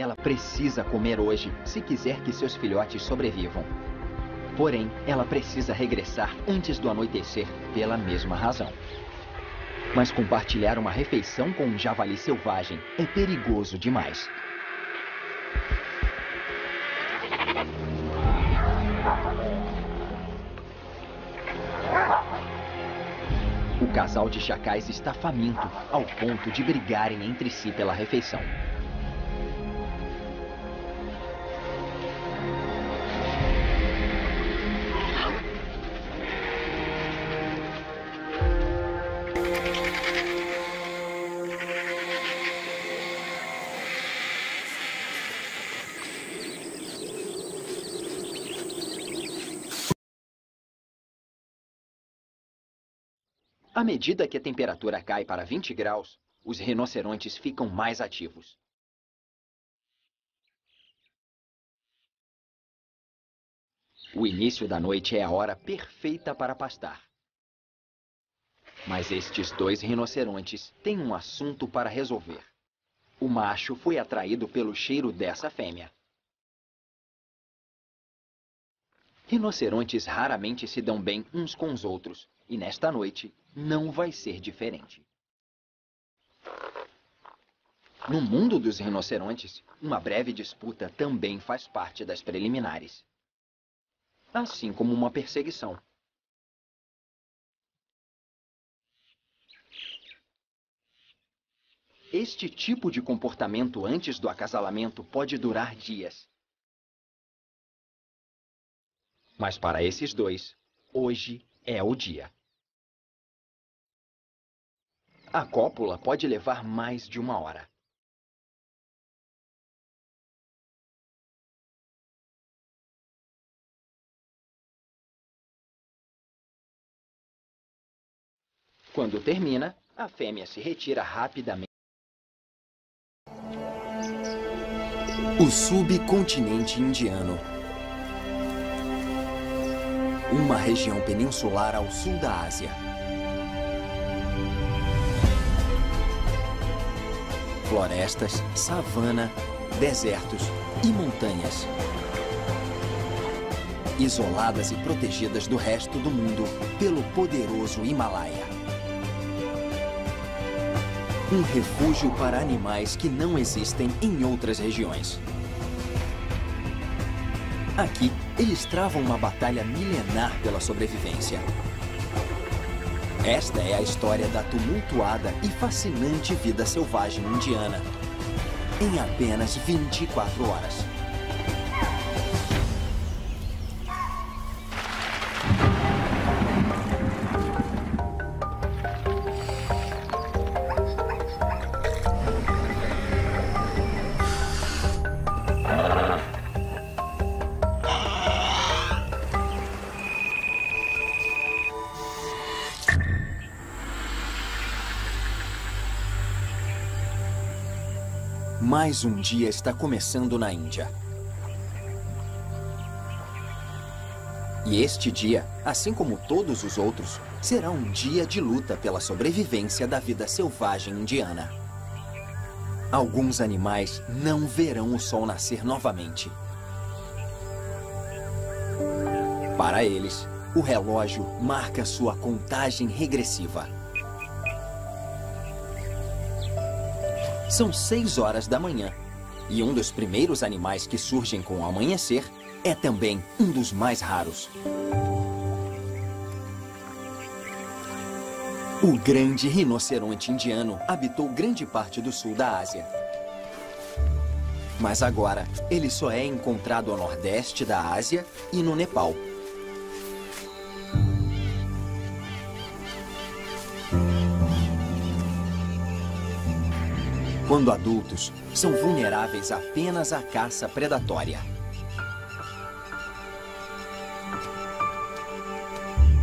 Ela precisa comer hoje se quiser que seus filhotes sobrevivam. Porém, ela precisa regressar antes do anoitecer pela mesma razão. Mas compartilhar uma refeição com um javali selvagem é perigoso demais. O casal de chacais está faminto, ao ponto de brigarem entre si pela refeição. À medida que a temperatura cai para 20 graus, os rinocerontes ficam mais ativos. O início da noite é a hora perfeita para pastar. Mas estes dois rinocerontes têm um assunto para resolver. O macho foi atraído pelo cheiro dessa fêmea. Rinocerontes raramente se dão bem uns com os outros, e nesta noite não vai ser diferente. No mundo dos rinocerontes, uma breve disputa também faz parte das preliminares. Assim como uma perseguição. Este tipo de comportamento antes do acasalamento pode durar dias. Mas para esses dois, hoje é o dia. A cópula pode levar mais de uma hora. Quando termina, a fêmea se retira rapidamente. O subcontinente indiano. Uma região peninsular ao sul da Ásia. Florestas, savana, desertos e montanhas. Isoladas e protegidas do resto do mundo pelo poderoso Himalaia. Um refúgio para animais que não existem em outras regiões. Aqui, eles travam uma batalha milenar pela sobrevivência. Esta é a história da tumultuada e fascinante vida selvagem indiana, em apenas 24 horas. Mais um dia está começando na Índia. E este dia, assim como todos os outros, será um dia de luta pela sobrevivência da vida selvagem indiana. Alguns animais não verão o sol nascer novamente. Para eles, o relógio marca sua contagem regressiva. São 6 horas da manhã, e um dos primeiros animais que surgem com o amanhecer é também um dos mais raros. O grande rinoceronte indiano habitou grande parte do sul da Ásia. Mas agora, ele só é encontrado ao nordeste da Ásia e no Nepal. Quando adultos, são vulneráveis apenas à caça predatória.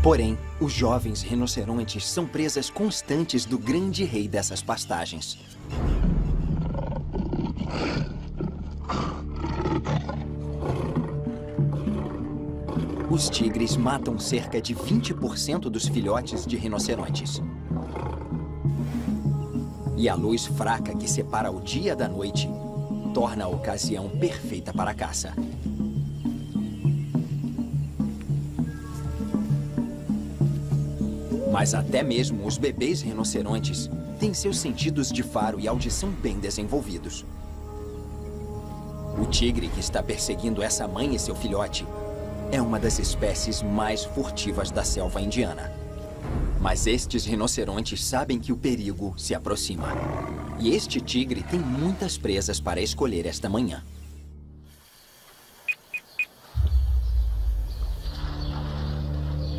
Porém, os jovens rinocerontes são presas constantes do grande rei dessas pastagens. Os tigres matam cerca de 20% dos filhotes de rinocerontes. E a luz fraca que separa o dia da noite torna a ocasião perfeita para a caça. Mas até mesmo os bebês rinocerontes têm seus sentidos de faro e audição bem desenvolvidos. O tigre que está perseguindo essa mãe e seu filhote é uma das espécies mais furtivas da selva indiana. Mas estes rinocerontes sabem que o perigo se aproxima. E este tigre tem muitas presas para escolher esta manhã.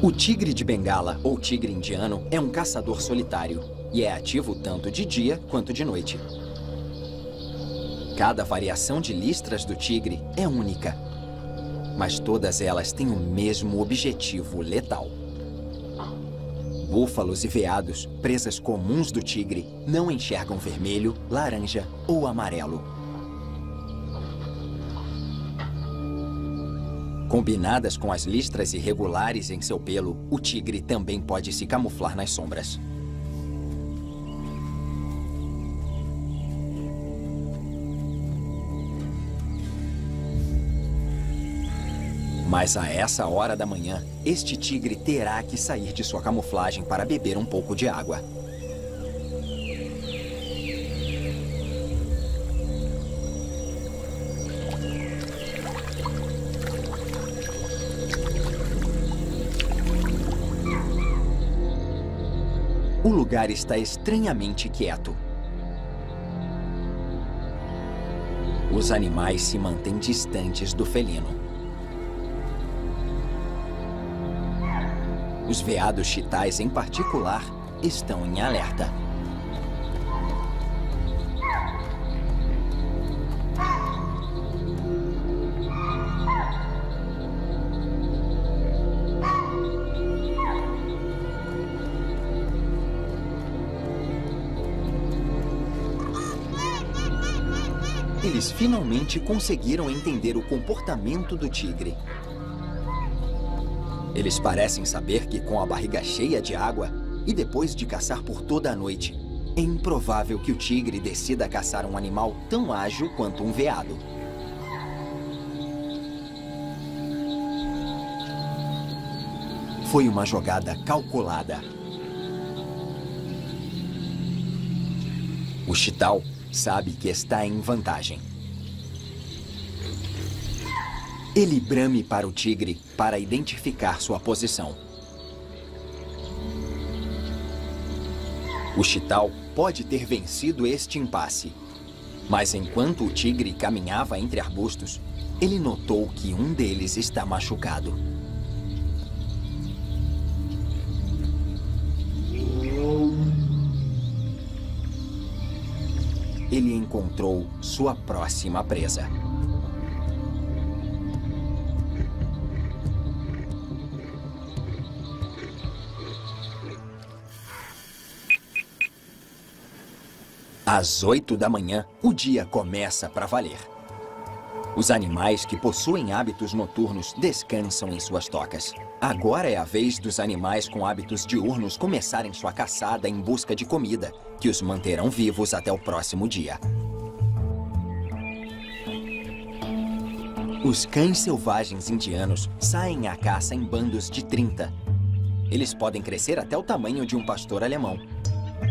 O tigre de Bengala, ou tigre indiano, é um caçador solitário e é ativo tanto de dia quanto de noite. Cada variação de listras do tigre é única, mas todas elas têm o mesmo objetivo letal. Búfalos e veados, presas comuns do tigre, não enxergam vermelho, laranja ou amarelo. Combinadas com as listras irregulares em seu pelo, o tigre também pode se camuflar nas sombras. Mas a essa hora da manhã, este tigre terá que sair de sua camuflagem para beber um pouco de água. O lugar está estranhamente quieto. Os animais se mantêm distantes do felino. Os veados chitais, em particular, estão em alerta. eles finalmente conseguiram entender o comportamento do tigre. Eles parecem saber que com a barriga cheia de água e depois de caçar por toda a noite, é improvável que o tigre decida caçar um animal tão ágil quanto um veado. Foi uma jogada calculada. O chital sabe que está em vantagem. Ele brame para o tigre para identificar sua posição. O chital pode ter vencido este impasse, mas enquanto o tigre caminhava entre arbustos, ele notou que um deles está machucado. Ele encontrou sua próxima presa. Às 8 da manhã, o dia começa para valer. Os animais que possuem hábitos noturnos descansam em suas tocas. Agora é a vez dos animais com hábitos diurnos começarem sua caçada em busca de comida, que os manterão vivos até o próximo dia. Os cães selvagens indianos saem à caça em bandos de 30. Eles podem crescer até o tamanho de um pastor alemão.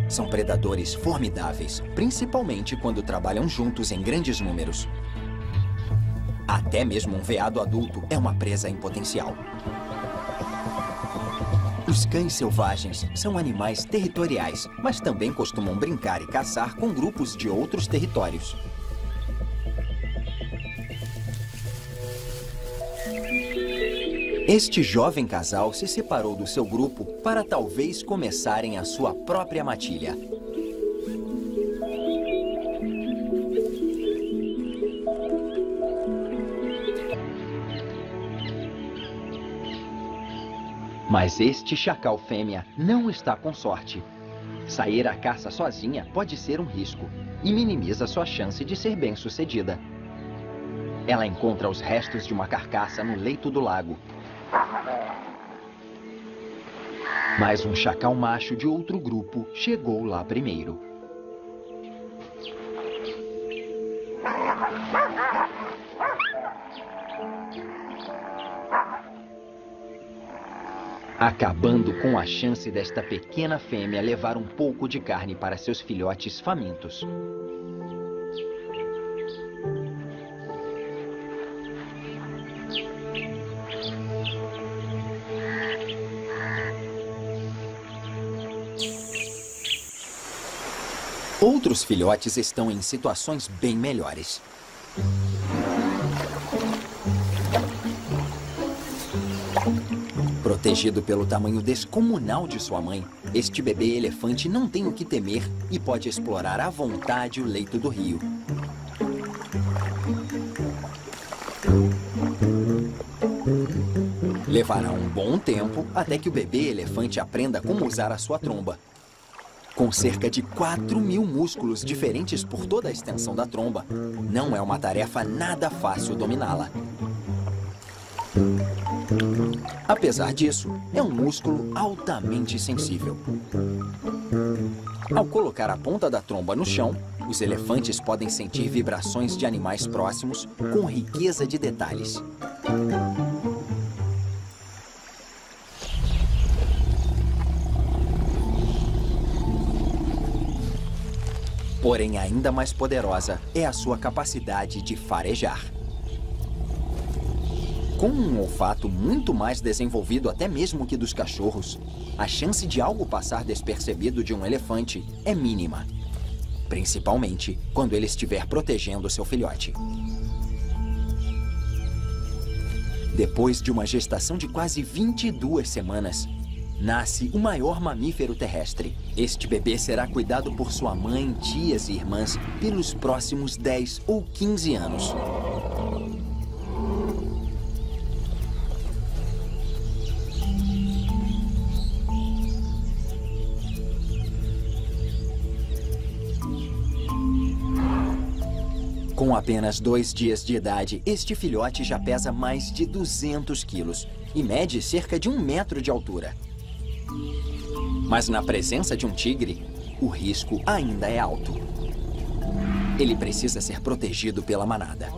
São predadores formidáveis, principalmente quando trabalham juntos em grandes números. Até mesmo um veado adulto é uma presa em potencial. Os cães selvagens são animais territoriais, mas também costumam brincar e caçar com grupos de outros territórios. Este jovem casal se separou do seu grupo para talvez começarem a sua própria matilha. Mas este chacal fêmea não está com sorte. Sair à caça sozinha pode ser um risco e minimiza sua chance de ser bem-sucedida. Ela encontra os restos de uma carcaça no leito do lago. Mas um chacal macho de outro grupo chegou lá primeiro. Acabando com a chance desta pequena fêmea levar um pouco de carne para seus filhotes famintos. Outros filhotes estão em situações bem melhores. Protegido pelo tamanho descomunal de sua mãe, este bebê elefante não tem o que temer e pode explorar à vontade o leito do rio. Levará um bom tempo até que o bebê elefante aprenda como usar a sua tromba. Com cerca de 4.000 músculos diferentes por toda a extensão da tromba, não é uma tarefa nada fácil dominá-la. Apesar disso, é um músculo altamente sensível. Ao colocar a ponta da tromba no chão, os elefantes podem sentir vibrações de animais próximos com riqueza de detalhes. Porém, ainda mais poderosa é a sua capacidade de farejar. Com um olfato muito mais desenvolvido até mesmo que dos cachorros, a chance de algo passar despercebido de um elefante é mínima. Principalmente quando ele estiver protegendo seu filhote. Depois de uma gestação de quase 22 semanas, nasce o maior mamífero terrestre. Este bebê será cuidado por sua mãe, tias e irmãs pelos próximos 10 ou 15 anos. Com Com apenas 2 dias de idade, este filhote já pesa mais de 200 quilos e mede cerca de 1 metro de altura. Mas na presença de um tigre, o risco ainda é alto. Ele precisa ser protegido pela manada.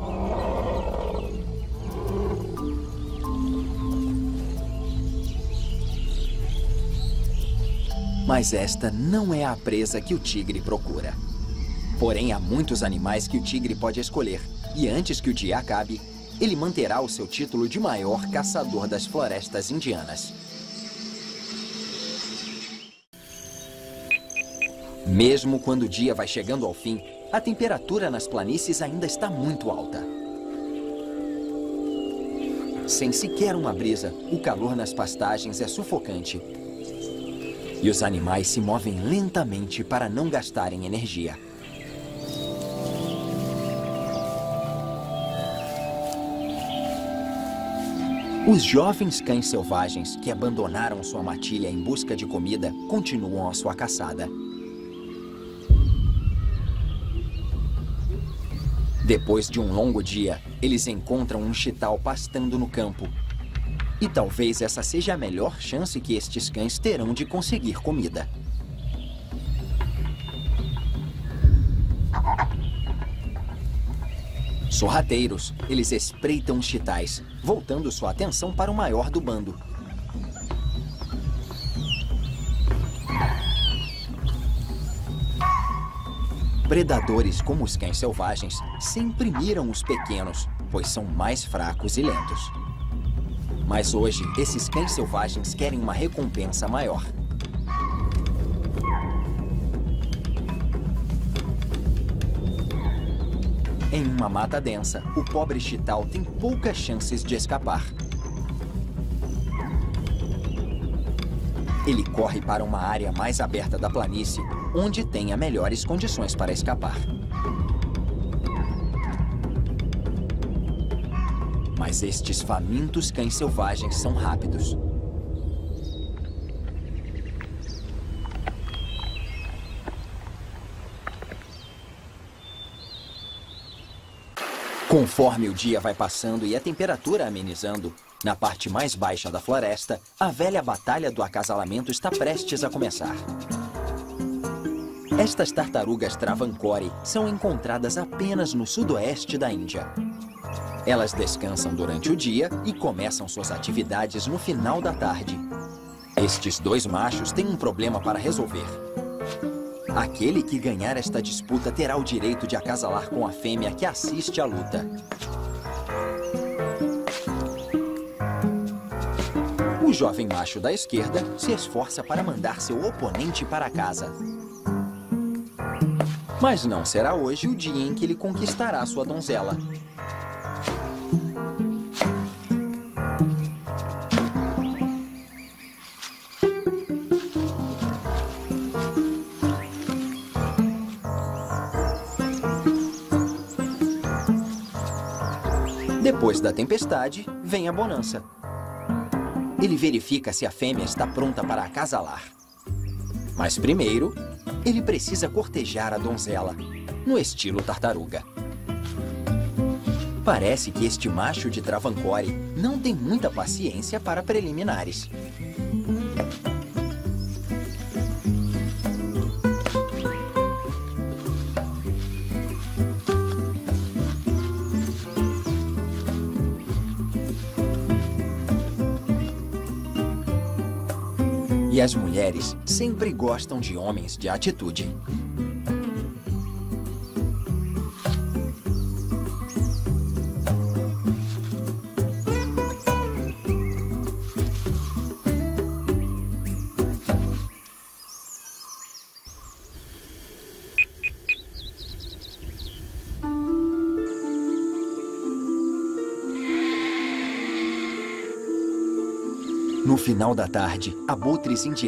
Mas esta não é a presa que o tigre procura. Porém, há muitos animais que o tigre pode escolher. E antes que o dia acabe, ele manterá o seu título de maior caçador das florestas indianas. Mesmo quando o dia vai chegando ao fim, a temperatura nas planícies ainda está muito alta. Sem sequer uma brisa, o calor nas pastagens é sufocante. E os animais se movem lentamente para não gastarem energia. Os jovens cães selvagens que abandonaram sua matilha em busca de comida continuam a sua caçada. Depois de um longo dia, eles encontram um chital pastando no campo. E talvez essa seja a melhor chance que estes cães terão de conseguir comida. Sorrateiros, eles espreitam os chitais, voltando sua atenção para o maior do bando. Predadores como os cães selvagens sempre miram os pequenos, pois são mais fracos e lentos. Mas hoje, esses cães selvagens querem uma recompensa maior. Em uma mata densa, o pobre chital tem poucas chances de escapar. Ele corre para uma área mais aberta da planície, onde tenha melhores condições para escapar. Mas estes famintos cães selvagens são rápidos. Conforme o dia vai passando e a temperatura amenizando, na parte mais baixa da floresta, a velha batalha do acasalamento está prestes a começar. Estas tartarugas Travancore são encontradas apenas no sudoeste da Índia. Elas descansam durante o dia e começam suas atividades no final da tarde. Estes 2 machos têm um problema para resolver. Aquele que ganhar esta disputa terá o direito de acasalar com a fêmea que assiste à luta. O jovem macho da esquerda se esforça para mandar seu oponente para casa. Mas não será hoje o dia em que ele conquistará sua donzela. Depois da tempestade, vem a bonança. Ele verifica se a fêmea está pronta para acasalar. Mas primeiro, ele precisa cortejar a donzela, no estilo tartaruga. Parece que este macho de Travancore não tem muita paciência para preliminares. E as mulheres sempre gostam de homens de atitude. No final da tarde, abutres indianos